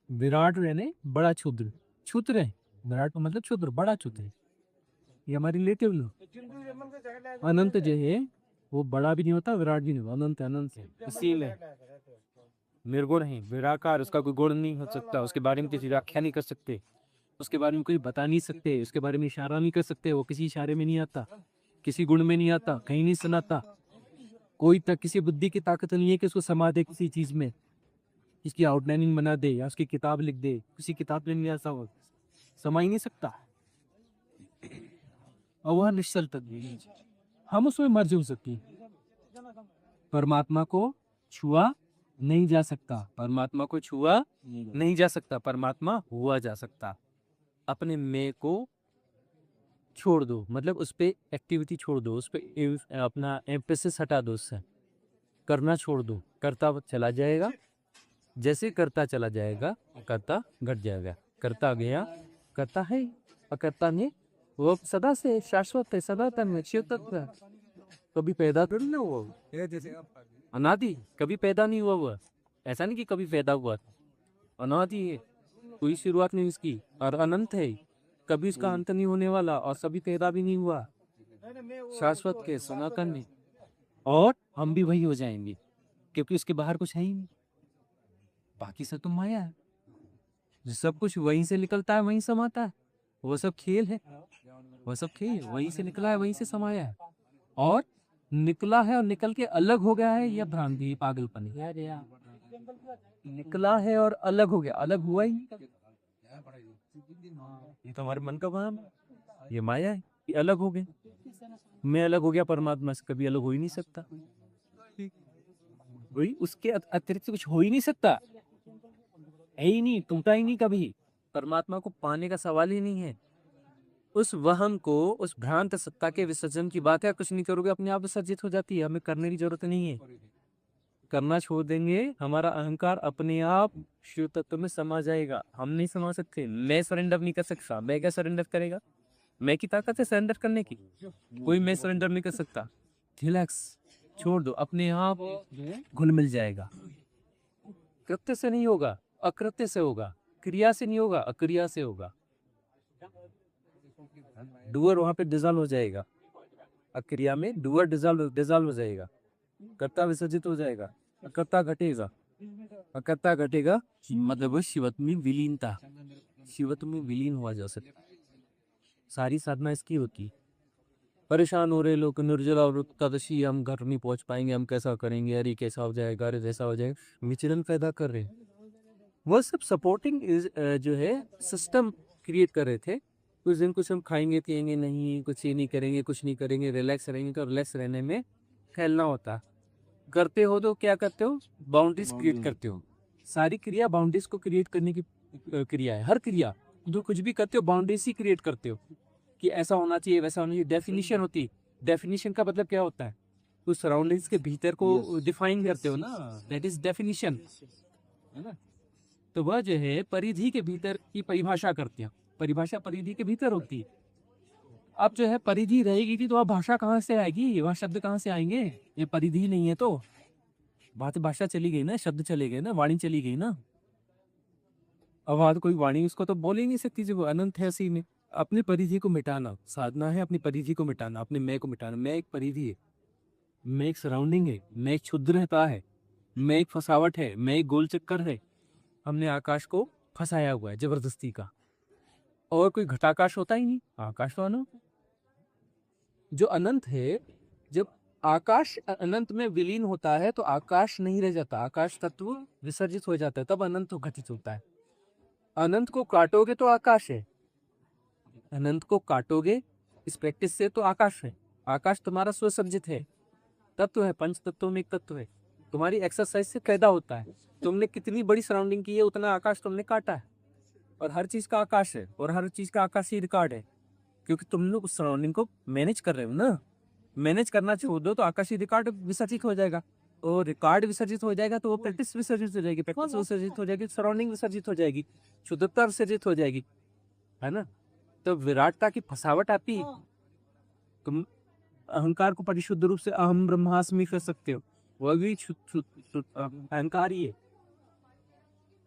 विराट यानी बड़ा क्षुद्र, क्षुद्र है विराट मतलब क्षुद्र, बड़ा क्षुद्र है, ये हमारी रिलेटिव लोग। अनंत जो है वो बड़ा भी नहीं होता, विराट भी नहीं होता, अनंत अनंत है, असीम है, निर्गुण है, निराकार, उसका कोई गुण नहीं हो सकता, उसके बारे में किसी व्याख्या नहीं कर सकते, उसके बारे में कोई बता नहीं सकते, उसके बारे में इशारा नहीं कर सकते, वो किसी इशारे में नहीं आता, किसी गुण में नहीं आता, कहीं नहीं सुनाता, कोई तक किसी बुद्धि की ताकत नहीं है कि उसको समा दे किसी चीज में, इसकी आउटलाइनिंग बना दे या उसकी किताब लिख दे, किसी किताब में नहीं ऐसा, वो समा ही नहीं सकता, और वह निश्चल तत्व है। हम उसमें मर्ज हो सकती हैं। परमात्मा को छुआ नहीं जा सकता, परमात्मा को छुआ नहीं जा सकता, परमात्मा हुआ जा सकता। अपने मैं को छोड़ दो, मतलब उस पे एक्टिविटी छोड़ दो, उस पे अपना एम्फेसिस हटा दो, उससे करना छोड़ दो, करता चला जाएगा, जैसे करता चला जाएगा करता घट जाएगा, करता गया करता है, और करता नहीं, वो सदा से शाश्वत है, सनातन में शिव तत्व है, कभी पैदा तो नहीं हुआ वो, जैसे अनादि, कभी पैदा नहीं हुआ वो, ऐसा नहीं कि कभी पैदा हुआ, अनादि है, कोई शुरुआत नहीं इसकी, और अनंत है, कभी इसका अंत नहीं होने वाला, और सभी पैदा भी नहीं हुआ, शाश्वत के सनातन में, और हम भी वही हो जाएंगे, क्योंकि उसके बाहर कुछ है ही नहीं, बाकी सब तो माया है, सब कुछ वहीं से निकलता है वहीं समाता है, वो सब खेल है, वो सब खेल वहीं से निकला है वहीं से समाया है, और निकला है और निकल के अलग हो गया है, यह भ्रांति पागलपन है, निकला है और अलग हो गया, अलग हुआ ही नहीं, ये तो हमारे मन का वहम है, ये माया है, ये अलग हो गए, मैं अलग हो गया परमात्मा से, कभी अलग हो ही नहीं सकता, वही उसके अतिरिक्त कुछ हो ही नहीं सकता, है ही नहीं, टूटा ही नहीं कभी, परमात्मा को पाने का सवाल ही नहीं है। उस वहम को, उस भ्रांत सत्ता के विसर्जन की बात है, कुछ नहीं करोगे अपने आप विसर्जित हो जाती है, हमें करने की जरूरत नहीं है, करना छोड़ देंगे, हमारा अहंकार अपने आप शिव तत्व में समा जाएगा, हम नहीं समा सकते, मैं सरेंडर नहीं कर सकता, मैं क्या सरेंडर करेगा, मैं की ताकत है सरेंडर करने की, कोई मैं सरेंडर नहीं कर सकता, रिलैक्स, छोड़ दो, अपने आप घुल मिल जाएगा। कृत्य से नहीं होगा, अकृत्य से होगा। क्रिया से नहीं होगा, अक्रिया से होगा। डूअर वहां पे डिजॉल्व हो जाएगा, अक्रिया में डूअर डिजॉल्व हो जाएगा, कर्ता विसर्जित हो जाएगा, अकर्ता घटेगा। अकर्ता घटेगा मतलब शिवत्व में विलीनता, शिवत्व में विलीन हुआ जा सकता। सारी साधना इसकी होती है। परेशान हो रहे लोग, निर्जला और एकादशी, हम घर नहीं पहुंच पाएंगे, हम कैसा करेंगे, अरे कैसा हो जाएगा, अरे जैसा हो जाएगा, विचलन पैदा कर रहे हैं। वो सब सपोर्टिंग जो है सिस्टम क्रिएट कर रहे थे। कुछ दिन कुछ हम खाएंगे पिएंगे नहीं, कुछ ये नहीं करेंगे, कुछ नहीं करेंगे, रिलैक्स रहेंगे। तो रिलैक्स रहने में खेलना होता है। करते हो तो क्या करते हो, बाउंड्रीज क्रिएट करते हो। सारी क्रिया बाउंड्रीज को क्रिएट करने की क्रिया है। हर क्रिया जो कुछ भी करते हो बाउंड्रीज ही क्रिएट करते हो कि ऐसा होना चाहिए, वैसा होना चाहिए। डेफिनेशन होती है। डेफिनेशन का मतलब क्या होता है, उस सराउंडिंग्स के भीतर को डिफाइन करते हो ना, दैट इज डेफिनेशन, है ना। तो वह जो है परिधि के भीतर की परिभाषा करते हैं। परिभाषा परिधि के भीतर होती है। अब जो है परिधि रहेगी थी तो वह भाषा कहाँ से आएगी, वह शब्द कहाँ से आएंगे, ये परिधि नहीं है तो बात भाषा चली गई ना, शब्द चले गए ना, वाणी चली गई ना। अब वहां तो कोई वाणी उसको तो बोल ही नहीं सकती, जो अनंत है उसी में। अपनी परिधि को मिटाना साधना है, अपनी परिधि को मिटाना, अपने मैं को मिटाना। मैं एक परिधि है, मैं एक सराउंडिंग है, मैं एक क्षुद्रता है, मैं एक फसावट है, मैं एक गोल चक्कर है। हमने आकाश को फंसाया हुआ है जबरदस्ती का। और कोई घटाकाश होता ही नहीं, आकाश तो अनंत। जो अनंत है, जब आकाश अनंत में विलीन होता है तो आकाश नहीं रह जाता, आकाश तत्व विसर्जित हो जाता है, तब अनंत घटित होता है। अनंत को काटोगे तो आकाश है, अनंत को काटोगे इस प्रैक्टिस से तो आकाश है। आकाश तुम्हारा स्वसर्जित है, तत्व है, पंच तत्वों में एक तत्व है। तुम्हारी एक्सरसाइज से पैदा होता है। तुमने कितनी बड़ी सराउंडिंग की है, उतना आकाश तुमने काटा है। और हर चीज का आकाश है, और हर चीज का आकाशीय रिकॉर्ड है, क्योंकि तुम लोग उस सराउंडिंग को मैनेज कर रहे हो ना। मैनेज करना छोड़ दो तो आकाशीय रिकॉर्ड विसर्जित हो जाएगा, और रिकॉर्ड विसर्जित हो जाएगा तो वो प्रैक्टिस विसर्जित हो जाएगी, प्रैक्टिस विसर्जित हो जाएगी, सराउंडिंग विसर्जित हो जाएगी, शुद्धता विसर्जित हो जाएगी, है ना। तो विराटता की फसावट आती है। तुम अहंकार को परिशुद्ध रूप से अहम ब्रह्मास्मि कर सकते हो, वह भी अहंकार ही है।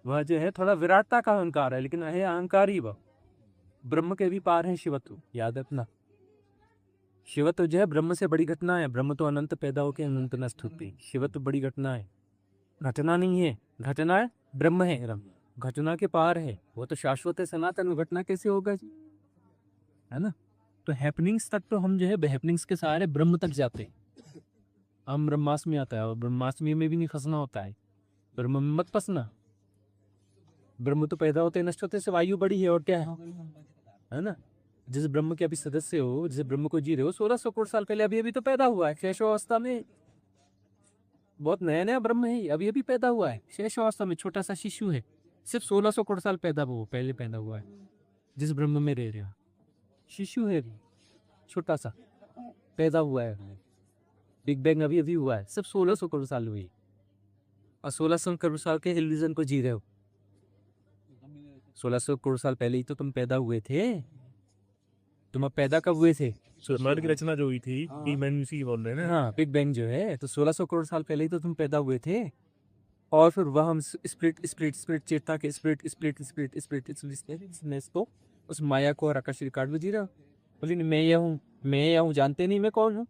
वह जो है थोड़ा विराटता का अहंकार है, लेकिन है अहंकार ही वह। ब्रह्म के भी पार है शिवत्व, याद रखना। शिवत्व जो है ब्रह्म से बड़ी घटना है। ब्रह्म तो अनंत पैदा होकर अनंत नष्ट होती है, शिवत्व बड़ी घटना है, घटना नहीं है। घटना है ब्रह्म है, घटना के पार है, वो तो शाश्वत है, सनातन। घटना कैसे होगा जी, है ना। तो हैपनिंग्स तक तो हम जो है हैपनिंग्स के सहारे ब्रह्म तक जाते हैं। हम ब्रह्मास्मि आता है, और ब्रह्मास्मि में भी नहीं फंसना होता है, ब्रह्म में मत फंसना। ब्रह्म तो पैदा होते नष्ट होते से वायु बड़ी है, और क्या है ना। जिस ब्रह्म के अभी सदस्य हो, जिस ब्रह्म को जी रहे हो, 1600 करोड़ साल पहले अभी अभी तो पैदा हुआ है शेषावस्था में। बहुत नया नया ब्रह्म है, अभी अभी पैदा हुआ है शेषावस्था में, छोटा सा शिशु है। सिर्फ 1600 करोड़ साल पहले पैदा हुआ है। जिस ब्रह्म में रह रहा शिशु है, छोटा सा पैदा हुआ है। बिग बैंग अभी अभी हुआ है, सिर्फ 1600 करोड़ साल हुई, और 1600 करोड़ साल के इल्यूजन को जी रहे हो। 1600 करोड़ साल पहले ही तो तुम पैदा हुए थे। तुम अब पैदा कब हुए थे? ब्रह्मांड की रचना जो हुई थी, बिग बैंग उसी की बोल रहे हैं ना। हाँ, बिग बैंग जो है, तो 1600 करोड़ साल पहले ही तो तुम पैदा हुए थे। और फिर वह हम स्प्लिट चेतना के स्प्लिट को, उस माया को और आकाश रिकॉर्ड में जी रहा हूँ। बोली मैं यह हूँ, जानते नहीं मैं कौन हूँ।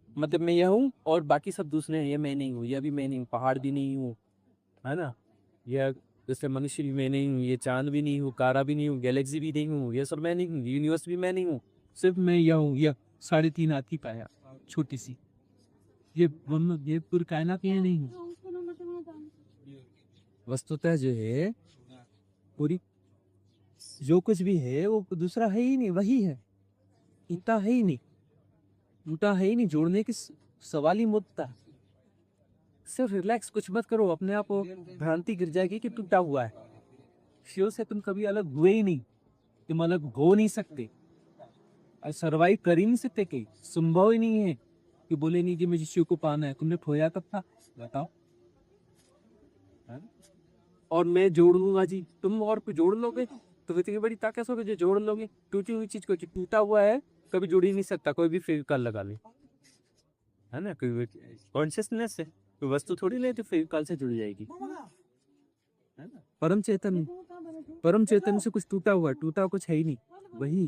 मतलब मैं यह हूँ और बाकी सब दूसरे हैं, ये मैं नहीं हूँ, यह भी मैं नहीं हूँ, पहाड़ भी नहीं हूँ, है ना। यह जैसे मनुष्य भी मैं नहीं हूँ, ये चांद भी नहीं हूँ, तारा भी नहीं हूँ, गैलेक्सी भी नहीं हूँ, ये सब मैं नहीं हूँ, यूनिवर्स भी मैं नहीं हूँ। सिर्फ मैं यह हूँ, यह 3.5 हाथ की पाया छोटी सी, ये पूरी कायनात ये नहीं हूँ। वस्तुतः जो है पूरी जो कुछ भी है वो दूसरा है ही नहीं, वही है, इतना है ही नहीं, टूटा है ही नहीं, जोड़ने की सवाल ही मुद्दा। सिर्फ रिलैक्स, कुछ मत करो, अपने आप को भ्रांति गिर जाएगी कि टूटा हुआ है। शिव से तुम कभी अलग हुए ही नहीं, तुम अलग हो नहीं सकते, सरवाइव कर ही नहीं सकते, कहीं संभव ही नहीं है कि बोले नहीं कि मुझे शिव को पाना है। तुमने खोया कब था बताओ? और मैं जोड़ लूंगा जी, तुम और जोड़ लोगे तो इतनी बड़ी ताकत होगी जो जोड़ लोगे। टूटी हुई चीज को, टूटा हुआ है कभी जोड़ ही नहीं सकता, कोई भी फेविकॉल लगा ले, है ना, कोई कॉन्शियसनेस है, कोई वस्तु थोड़ी नहीं तो फिर काल से जुड़ जाएगी, है ना। परम चैतन्य से कुछ टूटा कुछ है ही नहीं, वही।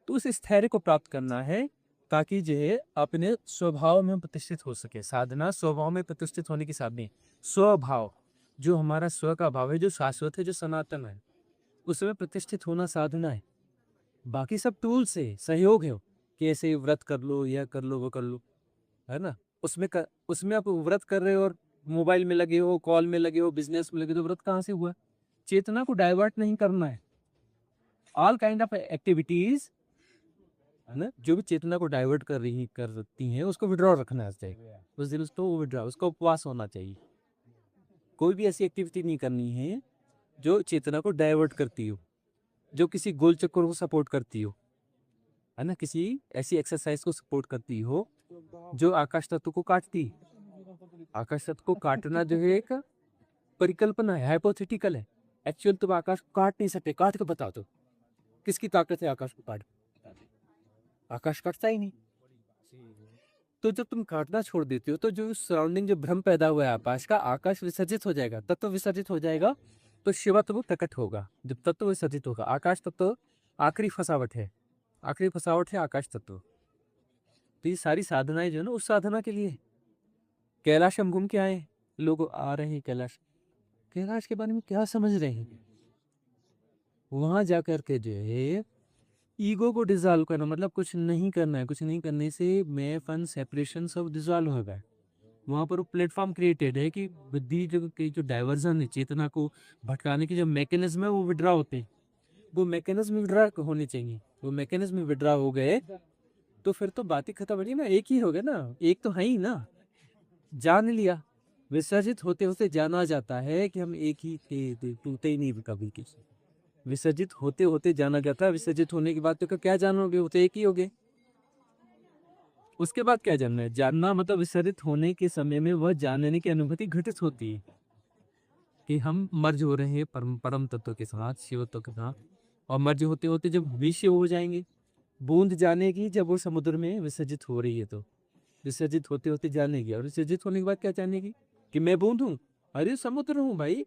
तो उस स्थैर्य को प्राप्त करना है ताकि जो है अपने स्वभाव में प्रतिष्ठित हो सके। साधना स्वभाव में प्रतिष्ठित होने की साधना है। स्वभाव जो हमारा स्व का भाव है, जो शाश्वत है, जो सनातन है, उसमें प्रतिष्ठित होना साधना है। बाकी सब टूल्स है, सहयोग है, कि ऐसे व्रत कर लो, यह कर लो, वो कर लो, है ना। उसमें आप व्रत कर रहे हो और मोबाइल में लगे हो, कॉल में लगे हो, बिजनेस में लगे, तो व्रत कहाँ से हुआ? चेतना को डाइवर्ट नहीं करना है। ऑल काइंड ऑफ एक्टिविटीज, है ना, जो भी चेतना को डाइवर्ट करती हैं, उसको विड्रॉ रखना चाहिए। उस दिन उसको विड्रॉ, उसका उपवास होना चाहिए। कोई भी ऐसी एक्टिविटी नहीं करनी है जो चेतना को डाइवर्ट करती हो, जो किसी गोल चक्कर को सपोर्ट करती हो, है ना, किसी ऐसी एक्सरसाइज को सपोर्ट करती हो जो आकाश तत्व को काटती है। आकाश तत्व को काटना जो है एक परिकल्पना है, हाइपोथेटिकल है। एक्चुअल तुम आकाश को काट नहीं सकते। काट के बताओ तो किसकी ताकत है आकाश को काट? आकाश काटता ही नहीं। तो जब तुम काटना छोड़ देते हो तो जो सराउंडिंग, जो भ्रम पैदा हुआ है आकाश का, आकाश विसर्जित हो जाएगा, तत्व विसर्जित हो जाएगा, तो शिवत्व प्रकट होगा। जब तत्व विसर्जित होगा, आकाश तत्व आखिरी फसावट है, आखिरी फसावट है आकाश तत्व। तो ये सारी साधनाएं जो है ना, उस साधना के लिए। कैलाश हम घूम के आए, लोग आ रहे हैं कैलाश, कैलाश के बारे में क्या समझ रहे हैं? वहां जाकर के जो है ईगो को डिजॉल्व करना, मतलब कुछ नहीं करना है। कुछ नहीं करने से मैं फन सेपरेशन सब डिजॉल्व होगा। वहां पर वो प्लेटफॉर्म क्रिएटेड है कि बुद्धि जो की जो डाइवर्जन है, चेतना को भटकाने की जो मैकेनिज्म है, वो विड्रॉ होते हैं। वो मैकेनिज्म विड्रॉ होने चाहिए। वो मैकेनिज्म विड्रॉ हो गए तो फिर तो बात ही खत्म हो गई ना। एक ही हो गया ना, एक तो है ही ना। जान लिया, विसर्जित होते होते जाना जाता है कि हम एक ही थे, टूटे ही नहीं कभी किसी। विसर्जित होते होते जाना जाता है। विसर्जित होने के बाद तो क्या जानोगे? वो तो एक ही हो गए। उसके बाद क्या जानना है? जानना मतलब विसर्जित होने के समय में वह जानने की अनुभूति घटित होती है कि हम मर्ज हो रहे हैं परम तत्व के साथ, शिव तत्व के साथ। और मर्ज होते होते जब विषय हो जाएंगे, बूंद जानेगी जब वो समुद्र में विसर्जित हो रही है, तो विसर्जित होते होते जानेगी। और विसर्जित होने के बाद क्या जानेगी? कि मैं बूंद हूँ। अरे समुद्र हूँ भाई।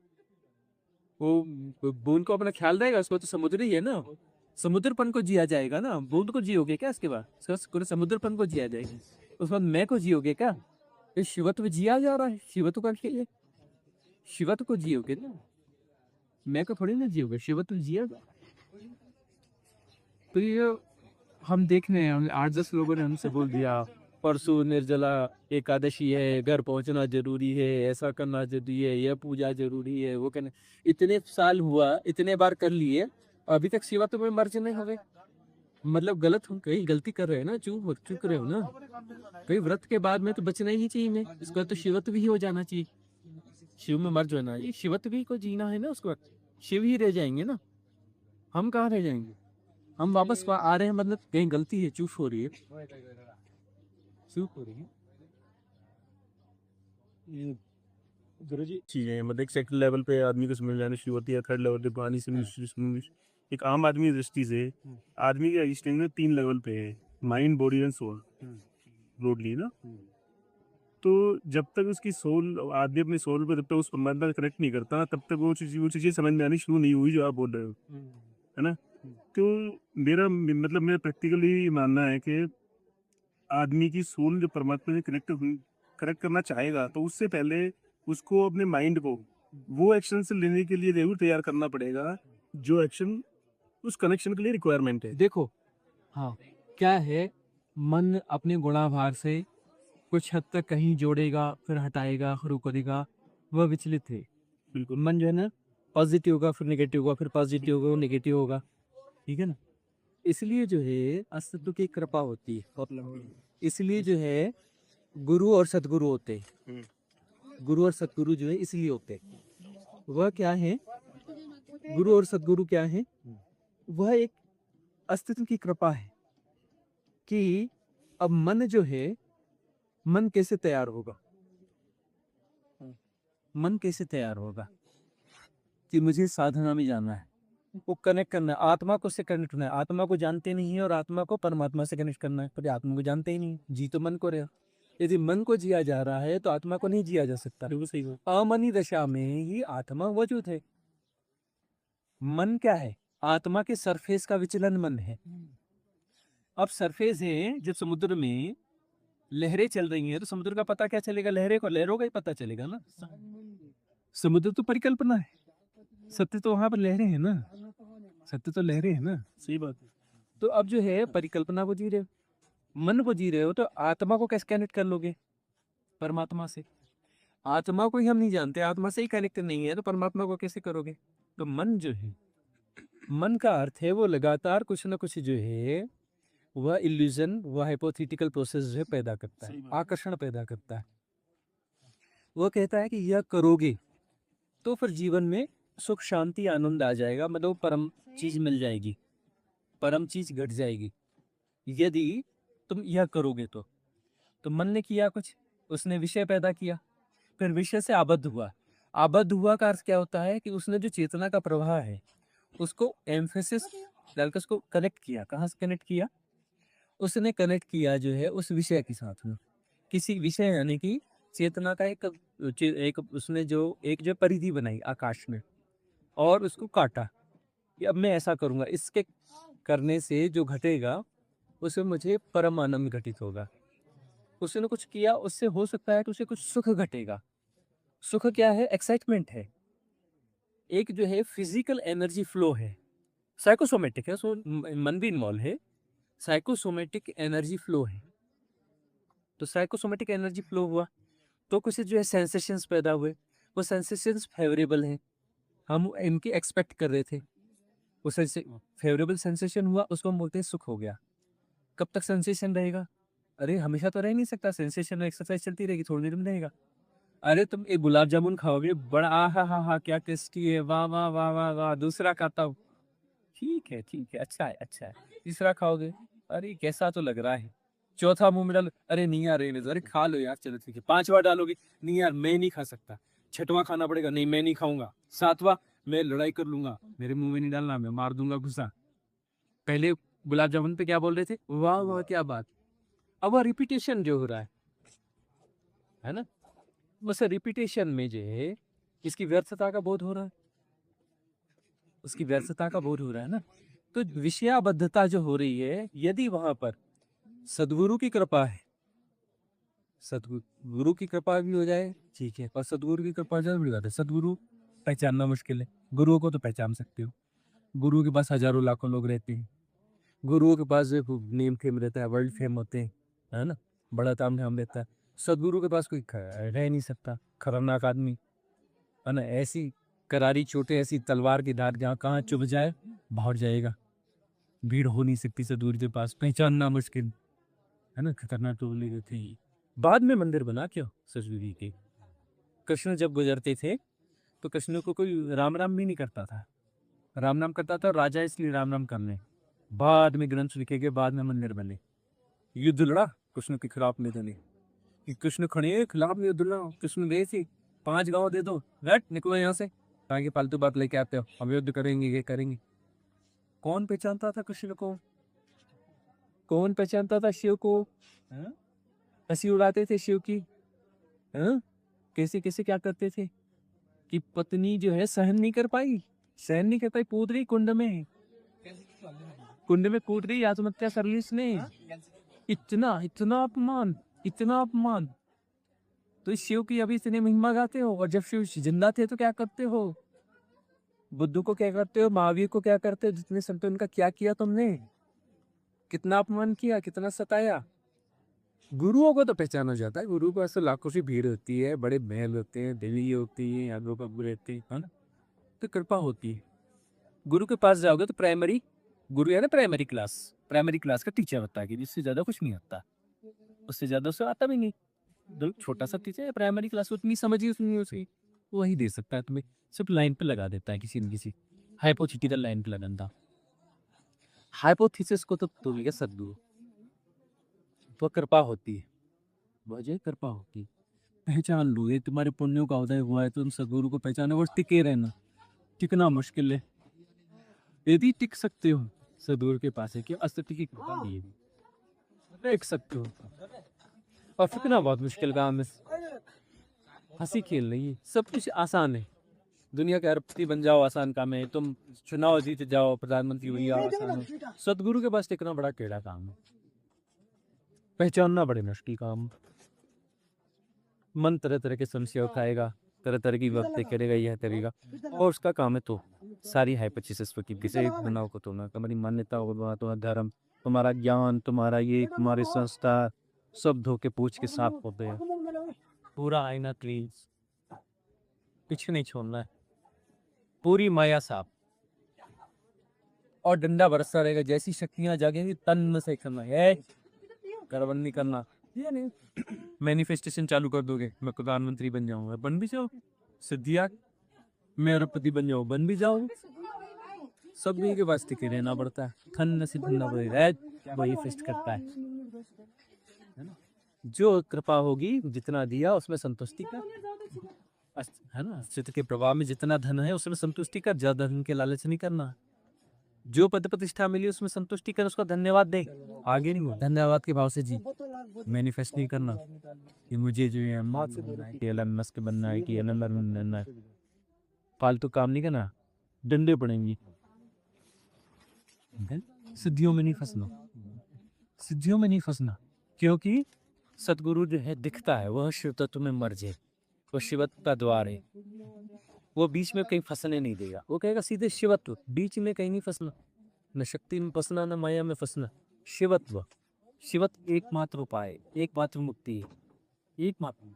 वो बूंद को अपना ख्याल रहेगा, उसको तो समुद्र ही है ना। समुद्रपन को जिया जाएगा ना। बूंद को जियोगे क्या? इसके बाद पूरे समुद्रपन को जिया जाएगा। उसके बाद मैं को जियोगे क्या? ये शिवत्व जिया जा रहा है। शिवत्व का क्या है? शिवत्व को जियोगे ना, मैं को थोड़ी ना जियोगे। शिवत्व जिया। तो ये हम देख रहे हैं, 8-10 लोगों ने हमसे बोल दिया परसों निर्जला एकादशी है, घर पहुंचना जरूरी है, ऐसा करना जरूरी है, यह पूजा जरूरी है, वो कहने। इतने साल हुआ, इतने बार कर लिए, अभी तक शिवा तुम्हें मर्ज नहीं हो गए। मतलब गलत, हम कहीं गलती कर रहे हैं ना, चूक रहे हो ना। कहीं व्रत के बाद में तो बचना ही चाहिए। मैं इसके बाद तो शिवत्व भी हो जाना चाहिए। शिव में मर्ज होना, ये शिवत्व भी को जीना है ना। उसके बाद शिव ही रह जाएंगे ना, हम कहाँ रह जाएंगे? हम वापस आ रहे हैं, मतलब कहीं गलती है, चूक हो रही है, चूक हो रही है। गुरुजी चीजें मतलब एक सेकंड लेवल पे आदमी को समझ जाना शुरू होती है, थर्ड लेवल पे पानी से एक आम आदमी की दृष्टि से आदमी की अंडरस्टैंडिंग 3 लेवल पे है, mind, body and soul, broadly ना। तो जब तक उसकी सोल, आदमी अपनी सोल पे जब तक उस परमात्मा से कनेक्ट नहीं करता ना, तब तक वो चीज़ें समझ में आनी शुरू नहीं हुई जो आप बोल रहे हो, है ना। तो मेरा प्रैक्टिकली मानना है कि आदमी की सोल जो परमात्मा से कनेक्ट करना चाहेगा, तो उससे पहले उसको अपने माइंड को वो एक्शन से लेने के लिए जरूर तैयार करना पड़ेगा जो एक्शन उस कनेक्शन के लिए रिक्वायरमेंट है। देखो, हाँ, क्या है, मन अपने गुणाभार से कुछ हद तक कहीं जोड़ेगा, फिर हटाएगा, फिर करेगा, वह विचलित है। बिल्कुल। मन जो है ना, पॉजिटिव होगा, फिर नेगेटिव होगा, फिर पॉजिटिव होगा, नेगेटिव होगा, ठीक है ना। इसलिए जो है अस्तित्व की कृपा होती है। इसलिए जो है गुरु और सदगुरु होते हैं। गुरु और सदगुरु जो है इसलिए होते हैं। वह क्या है? गुरु और सदगुरु क्या है? वह एक अस्तित्व की कृपा है कि अब मन जो है, मन कैसे तैयार होगा? मन कैसे तैयार होगा कि मुझे साधना में जाना है। वो कनेक्ट करना है, आत्मा को से कनेक्ट करना है। आत्मा को जानते नहीं है और आत्मा को परमात्मा से कनेक्ट करना है, पर आत्मा को जानते ही नहीं, जी तो मन को रहे हो। यदि मन को जिया जा रहा है तो आत्मा को नहीं जिया जा सकता। बिल्कुल सही बात। अमनी दशा में ही आत्मा वजूद है। मन क्या है? आत्मा के सरफेस का विचलन मन है। अब सरफेस है, जब समुद्र में लहरें चल रही हैं तो समुद्र का पता क्या चलेगा? लहरें को, लहरों का ही पता चलेगा ना। समुद्र तो परिकल्पना है, सत्य तो वहां पर लहरें हैं ना, सत्य तो लहरें हैं ना। सही बात है। तो अब जो है परिकल्पना को जी रहे हो, मन को जी रहे हो, तो आत्मा को कैसे कनेक्ट कर लोगे? परमात्मा से। आत्मा को ही हम नहीं जानते, आत्मा से ही कनेक्ट नहीं है, तो परमात्मा को कैसे करोगे? तो मन जो है, मन का अर्थ है वो लगातार कुछ ना कुछ जो है वह इल्यूजन, वह हाइपोथेटिकल प्रोसेस जो है पैदा करता है, सही बात। आकर्षण पैदा करता है। वो कहता है कि यह करोगे तो फिर जीवन में सुख शांति आनंद आ जाएगा, मतलब परम चीज मिल जाएगी, परम चीज घट जाएगी यदि तुम यह करोगे तो मन ने किया कुछ, उसने विषय पैदा किया, फिर विषय से आबद्ध हुआ। आबद्ध हुआ का अर्थ क्या होता है? कि उसने जो चेतना का प्रवाह है उसको एम्फेसिस डालकर उसको कनेक्ट किया। कहाँ से कनेक्ट किया? उसने कनेक्ट किया जो है उस विषय के साथ में, किसी विषय यानी कि चेतना का एक उसने जो एक जो परिधि बनाई आकाश में और उसको काटा कि अब मैं ऐसा करूंगा, इसके करने से जो घटेगा उससे मुझे परम आनंद घटित होगा। उसने कुछ किया, उससे हो सकता है कि उसे कुछ सुख घटेगा। सुख क्या है? एक्साइटमेंट है, एक जो है फिजिकल एनर्जी फ्लो है, साइकोसोमेटिक है, सो मन भी इन्वॉल्व है, साइकोसोमेटिक एनर्जी फ्लो है। तो साइकोसोमेटिक एनर्जी फ्लो हुआ तो कुछ जो है सेंसेशंस पैदा हुए, वो सेंसेशंस फेवरेबल हैं, हम इनकी एक्सपेक्ट कर रहे थे, वो फेवरेबल सेंसेशन हुआ, उसको हम बोलते हैं सुख हो गया। कब तक सेंसेशन रहेगा? अरे हमेशा तो रह नहीं सकता सेंसेशन, एक्सरसाइज चलती रहेगी, थोड़ी देर में रहेगा। अरे तुम एक गुलाब जामुन खाओगे, बड़ा आ हा क्या टेस्टी है, वाह वाह वाह वाह वाह, दूसरा खाता हूँ, ठीक है, अच्छा है अच्छा है। तीसरा खाओगे, अरे कैसा तो लग रहा है। चौथा मुंह में डालो, अरे नहीं यार रहने दो, अरे खा लो यार, चलो ठीक है। पांचवा डालोगे, नहीं यार मैं नहीं खा सकता। छठवां खाना पड़ेगा, नहीं मैं नहीं खाऊंगा। सातवां, मैं लड़ाई कर लूंगा, मेरे मुंह में नहीं डालना, मैं मार दूंगा गुस्सा। पहले गुलाब जामुन पे क्या बोल रहे थे? वाह वाह क्या बात। अब वह रिपीटेशन जो हो रहा है ना, बस रिपीटेशन में जो है इसकी व्यर्थता का बोध हो रहा है, उसकी व्यर्थता का बोध हो रहा है ना। तो विषयाबद्धता जो हो रही है, यदि वहां पर सदगुरु की कृपा है, सदगुरु की कृपा भी हो जाए ठीक है, पर सदगुरु की कृपा ज्यादा बड़ी बात है। सदगुरु पहचानना मुश्किल है, गुरुओं को तो पहचान सकते हो। गुरुओं के पास हजारों लाखों लोग रहते हैं, गुरुओं के पास जो नेम फेम रहता है, वर्ल्ड फेम होते हैं, है ना, बड़ा ताम झाम रहता है। सदगुरु के पास कोई रह नहीं सकता, खतरनाक आदमी, है ना, ऐसी करारी चोटें, ऐसी तलवार की धार जहाँ कहाँ चुभ जाए भाग जाएगा। भीड़ हो नहीं सकती सदगुरु के पास, पहचानना मुश्किल, है ना, खतरनाक तो बोले थे। बाद में मंदिर बना क्यों सदगुरु के? कृष्ण जब गुजरते थे तो कृष्ण को कोई राम राम भी नहीं करता था, राम नाम करता था राजा, इसलिए राम राम करने। बाद में ग्रंथ लिखे गए, बाद में मंदिर बने। युद्ध लड़ा कृष्ण के खिलाफ में ने कि कृष्ण खड़े हैं, खिलाफ युद्ध लड़ा, कृष्ण गए थे 5 गांव दे दो, हट निकलो यहाँ से, ताकि फालतू बात लेके आते हो, हम युद्ध करेंगे ये करेंगे। कौन पहचानता था कृष्ण को? कौन पहचानता था शिव को? हाँ? हंसी उड़ाते थे शिव की, हाँ? कैसे कैसे क्या करते थे कि पत्नी जो है सहन नहीं कर पाई, सहन नहीं कर पाई, कूद रही कुंड में, कुंड में कूद रही आत्महत्या कर ली इसने। इतना इतना अपमान, इतना अपमान। तो इस शिव की अभी इतनी महिमा गाते हो, और जब शिव जिंदा थे तो क्या करते हो? बुद्ध को क्या करते हो, महावीर को क्या करते हो, जितने संत उनका क्या किया तुमने? कितना अपमान किया, कितना सताया। गुरुओं को तो पहचाना जाता है, गुरु को ऐसे लाखों से भीड़ होती है, बड़े महल होते हैं, देवी होती है, यादव बाबू रहते हैं, है ना, तो कृपा होती है। गुरु के पास जाओगे तो प्राइमरी गुरु है ना, प्राइमरी क्लास का टीचर होता है, कि जिससे ज्यादा कुछ नहीं आता, उससे ज्यादा उससे आता भी नहीं। छोटा सा टीचर है, प्राइमरी क्लास उतनी समझी उसने उसे, वही दे सकता है तुम्हें, सिर्फ लाइन पे लगा देता है, किसी न किसी हाइपोथेटिकल लाइन पे लगाता। हाइपोथेसिस को तो तुम्हें सदगुरु, तो कृपा होती है, वजह कृपा होती है। पहचान लो, ये तुम्हारे पुण्यों का उदय हुआ है, तुम सदगुरु को पहचानो और टिके रहना। टिकना मुश्किल है, यदि टिक सकते हो सदगुरु के पास है कि अस्तित्व की कृपा नहीं है, टिक सकते हो। और फितना बहुत मुश्किल काम है, हंसी खेल रही है, सब कुछ आसान है। दुनिया के अरबपति बन जाओ आसान काम है, तुम चुनाव जीत जाओ प्रधानमंत्री हो जाओ आसान है। सदगुरु के पास टिकना बड़ा टेढ़ा काम है, पहचानना बड़े मुश्किल काम। मन तरह तरह के संशय उठाएगा, तरह तरह की बातें करेगा, यह करेगा, और उसका काम है तो सारी हाइपोथेसिस की किसी बनाओ को तोड़ना। तुम्हारी मान्यता होगा, तुम्हारा धर्म, तुम्हारा ज्ञान, तुम्हारा ये, तुम्हारे संस्कार सब धो के पूछ के साफ होते हैं। पूरा आईना क्लीन, कुछ नहीं छोड़ना है, पूरी माया साफ, और डंडा बरसता रहेगा। जैसी शक्तियां जागेंगी तन में से करना है, गड़बड़ नहीं करना। ये नहीं मैनिफेस्टेशन चालू कर दोगे, मैं प्रधानमंत्री बन जाऊंगा, बन भी जाओ। सिद्धियां, मैं अरबपति बन जाऊं, बन भी जाओ। सब भी के पास टिके रहना पड़ता है, धन नसीब बनना पड़ेगा, वही फेस्ट करता है ना। जो कृपा होगी, जितना दिया उसमें संतुष्टि कर, है ना। चित्त के प्रभाव में जितना धन है उसमें संतुष्टि कर, ज्यादा धन के लालच नहीं करना। जो पद प्रतिष्ठा मिली उसमें संतुष्टि कर, उसको धन्यवाद दे, आगे नहीं हो धन्यवाद के भाव से जी। मैनिफेस्ट नहीं करना कि मुझे जो है बनना है, कि एलन मस्क बनना है, कि एलन बनना है। फालतू काम नहीं करना, डंडे पड़ेंगे। सिद्धियों में नहीं फंसना, सिद्धियों में नहीं फंसना, क्योंकि सतगुरु जो है दिखता है, वह शिव तत्व में मर्ज है, वो शिवत्व का द्वार है। वो बीच में कहीं फंसने नहीं देगा, वो कहेगा सीधे शिवत्व, बीच में कहीं नहीं फंसना, न शक्ति में फंसना, न माया में फंसना। शिवत्व, शिवत्व एकमात्र उपाय, एकमात्र मुक्ति है, एकमात्र।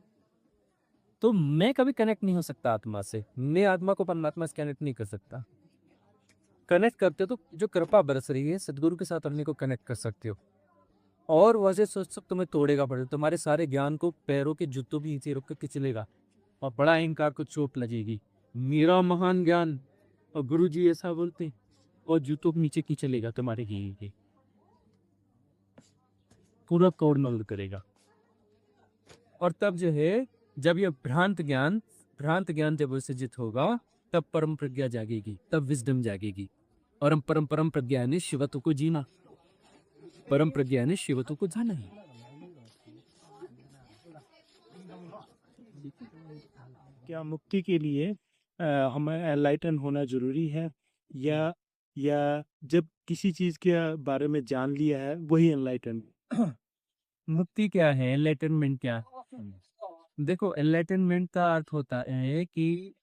तो मैं कभी कनेक्ट नहीं हो सकता आत्मा से, मैं आत्मा को परमात्मा से कनेक्ट नहीं कर सकता। कनेक्ट करते हो तो जो कृपा बरस रही है सदगुरु के साथ अपने को कनेक्ट कर सकते हो। और वजह सोच सब तुम्हें तोड़ेगा पड़े, तुम्हारे सारे ज्ञान को पैरों के जूतों भी नीचे रुक कर खिंचलेगा, और बड़ा अहंकार को चोट लगेगी, मेरा महान ज्ञान, और गुरु जी ऐसा बोलते, और जूतों के नीचे खींचलेगा तुम्हारे ही पूरा कौड़ मल करेगा। और तब जो है, जब ये भ्रांत ज्ञान जब विसर्जित होगा, तब परम प्रज्ञा जागेगी, तब विजडम जागेगी। और हम परम प्रज्ञा ने शिवत्व को जीना, परम प्रज्ञा ने शिवत्व को जाना है। क्या मुक्ति के लिए हमें एनलाइटन होना जरूरी है, या जब किसी चीज के बारे में जान लिया है वही एनलाइटन? मुक्ति क्या है, एनलाइटनमेंट क्या है? देखो, एनलाइटनमेंट का अर्थ होता है कि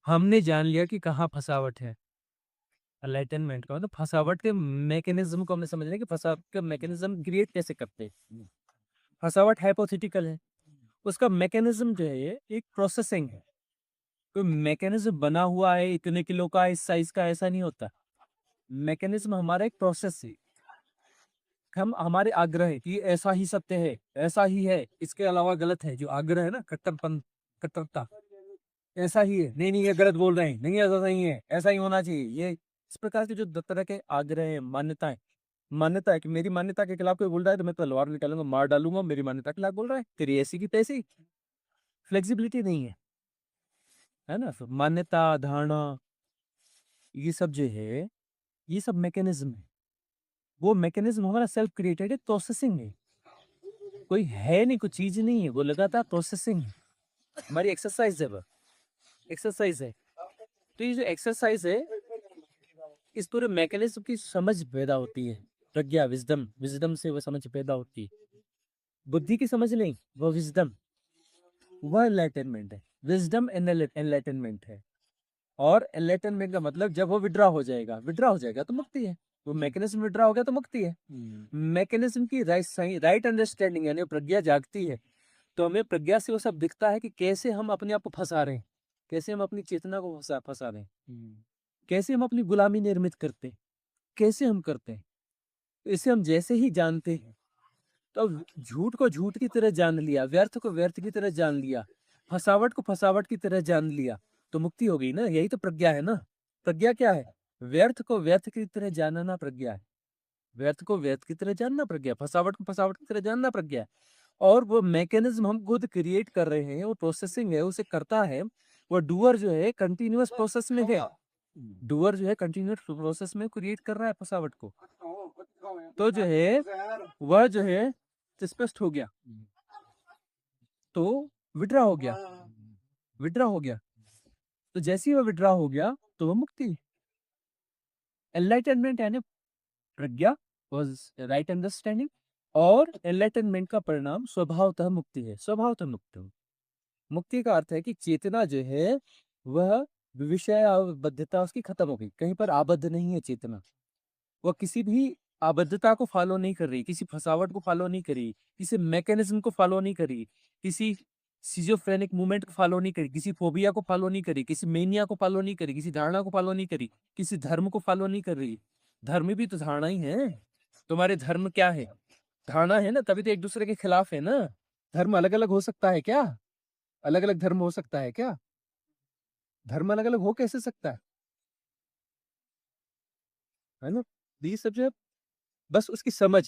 हमने जान लिया कि कहाँ फसावट है। एनलाइटनमेंट का मतलब फसावट के मैकेनिज्म को हमने समझ लिया कि फसावट का मैकेनिज्म क्रिएट कैसे करते हैं। फसावट हाइपोथेटिकल है, उसका मैकेनिज्म जो है ये एक प्रोसेसिंग है। कोई मैकेनिज्म बना हुआ है इतने किलो का, इस साइज का, ऐसा नहीं होता। मैकेनिज्म हमारा एक प्रोसेस है, हम हमारे आग्रह है कि ऐसा ही सत्य है, ऐसा ही है, इसके अलावा गलत है। जो आग्रह है ना, कट्टरपन, कट्टरता, ऐसा ही है, नहीं नहीं ये गलत बोल रहे हैं, नहीं ऐसा नहीं है, ऐसा ही होना चाहिए। ये इस प्रकार के जो दो तरह के आग्रह है, मान्यताएं, मान्यता है कि मेरी मान्यता के खिलाफ कोई बोल रहा है तो मैं तलवार निकालूंगा, मार डालूंगा, मेरी मान्यता के खिलाफ बोल रहा है, तेरी ऐसी की तैसी। फ्लेक्सिबिलिटी नहीं है ना। तो मान्यता, धारणा, ये सब जो है, ये सब मैकेनिज्म है। वो मैकेनिज्म हमारा सेल्फ क्रिएटेड है, प्रोसेसिंग है, कोई है नहीं, कोई चीज नहीं है, वो लगातार प्रोसेसिंग है। हमारी एक्सरसाइज है, वो एक्सरसाइज है। तो ये जो एक्सरसाइज है, इस पूरे मैकेनिज्म की समझ पैदा होती है, प्रज्ञा, विजडम, विजडम से वो समझ पैदा होती है। बुद्धि की समझ नहीं, वो विजडम, वह एनलाइटनमेंट है। विजडम एनलाइटनमेंट है। और एनलाइटनमेंट का मतलब जब वो विड्रॉ हो जाएगा तो मुक्ति है। वो मैकेनिज्म विड्रॉ हो गया तो मुक्ति है। मैकेनिज्म की राइट अंडरस्टैंडिंग, यानी प्रज्ञा जागती है, तो हमें प्रज्ञा से वो सब दिखता है कि कैसे हम अपने आप को फंसा रहे हैं, कैसे हम अपनी चेतना को फंसा रहे हैं, कैसे हम अपनी गुलामी निर्मित करते हैं, कैसे हम करते हैं। इसे हम जैसे ही जानते हैं, तो अब झूठ को झूठ की तरह जान लिया, व्यर्थ को व्यर्थ की तरह जान लिया, फसावट को फसावट की तरह जान लिया, तो मुक्ति हो गई ना। यही तो प्रज्ञा है ना। प्रज्ञा क्या है? व्यर्थ को व्यर्थ की तरह जानना प्रज्ञा है। व्यर्थ को व्यर्थ की तरह जानना प्रज्ञा, फसावट को फसावट की तरह जानना प्रज्ञा है। और वो मैकेनिज्म हम खुद क्रिएट कर रहे हैं, वो प्रोसेसिंग है, उसे करता है वो डूअर जो है कंटिन्यूअस प्रोसेस में है। डूअर जो है कंटिन्यूस प्रोसेस में क्रिएट कर रहा है फसावट को, तो जो है वह जो है स्पष्ट हो गया, तो विड्रा हो गया, विड्रा हो गया। तो जैसे ही वह विड्रा हो गया तो वह मुक्ति। एनलाइटनमेंट यानी प्रज्ञा वाज राइट अंडरस्टैंडिंग, और एनलाइटनमेंट का परिणाम स्वभावतः मुक्ति है। स्वभावतः मुक्ति, मुक्ति का अर्थ है कि चेतना जो है वह विषय आबद्धता उसकी खत्म हो गई, कहीं पर आबद्ध नहीं है चेतना, वह किसी भी आबद्धता को फॉलो नहीं कर रही, किसी फसावट को फॉलो नहीं करी, किसी मैकेनिज्म को फॉलो नहीं करी, किसी सिजोफ्रेनिक मूवमेंट को फॉलो नहीं करी, किसी फोबिया को फॉलो नहीं करी, किसी मेनिया को फॉलो नहीं करी, किसी धारणा को फॉलो नहीं करी, किसी धर्म को फॉलो नहीं कर रही। धर्म भी तो धारणा ही है। तुम्हारे धर्म क्या है? धारणा है ना, तभी तो एक दूसरे के खिलाफ है ना। धर्म अलग अलग हो सकता है क्या? अलग अलग धर्म हो सकता है क्या? धर्म अलग अलग हो कैसे सकता है ना? ये सब जो है बस उसकी समझ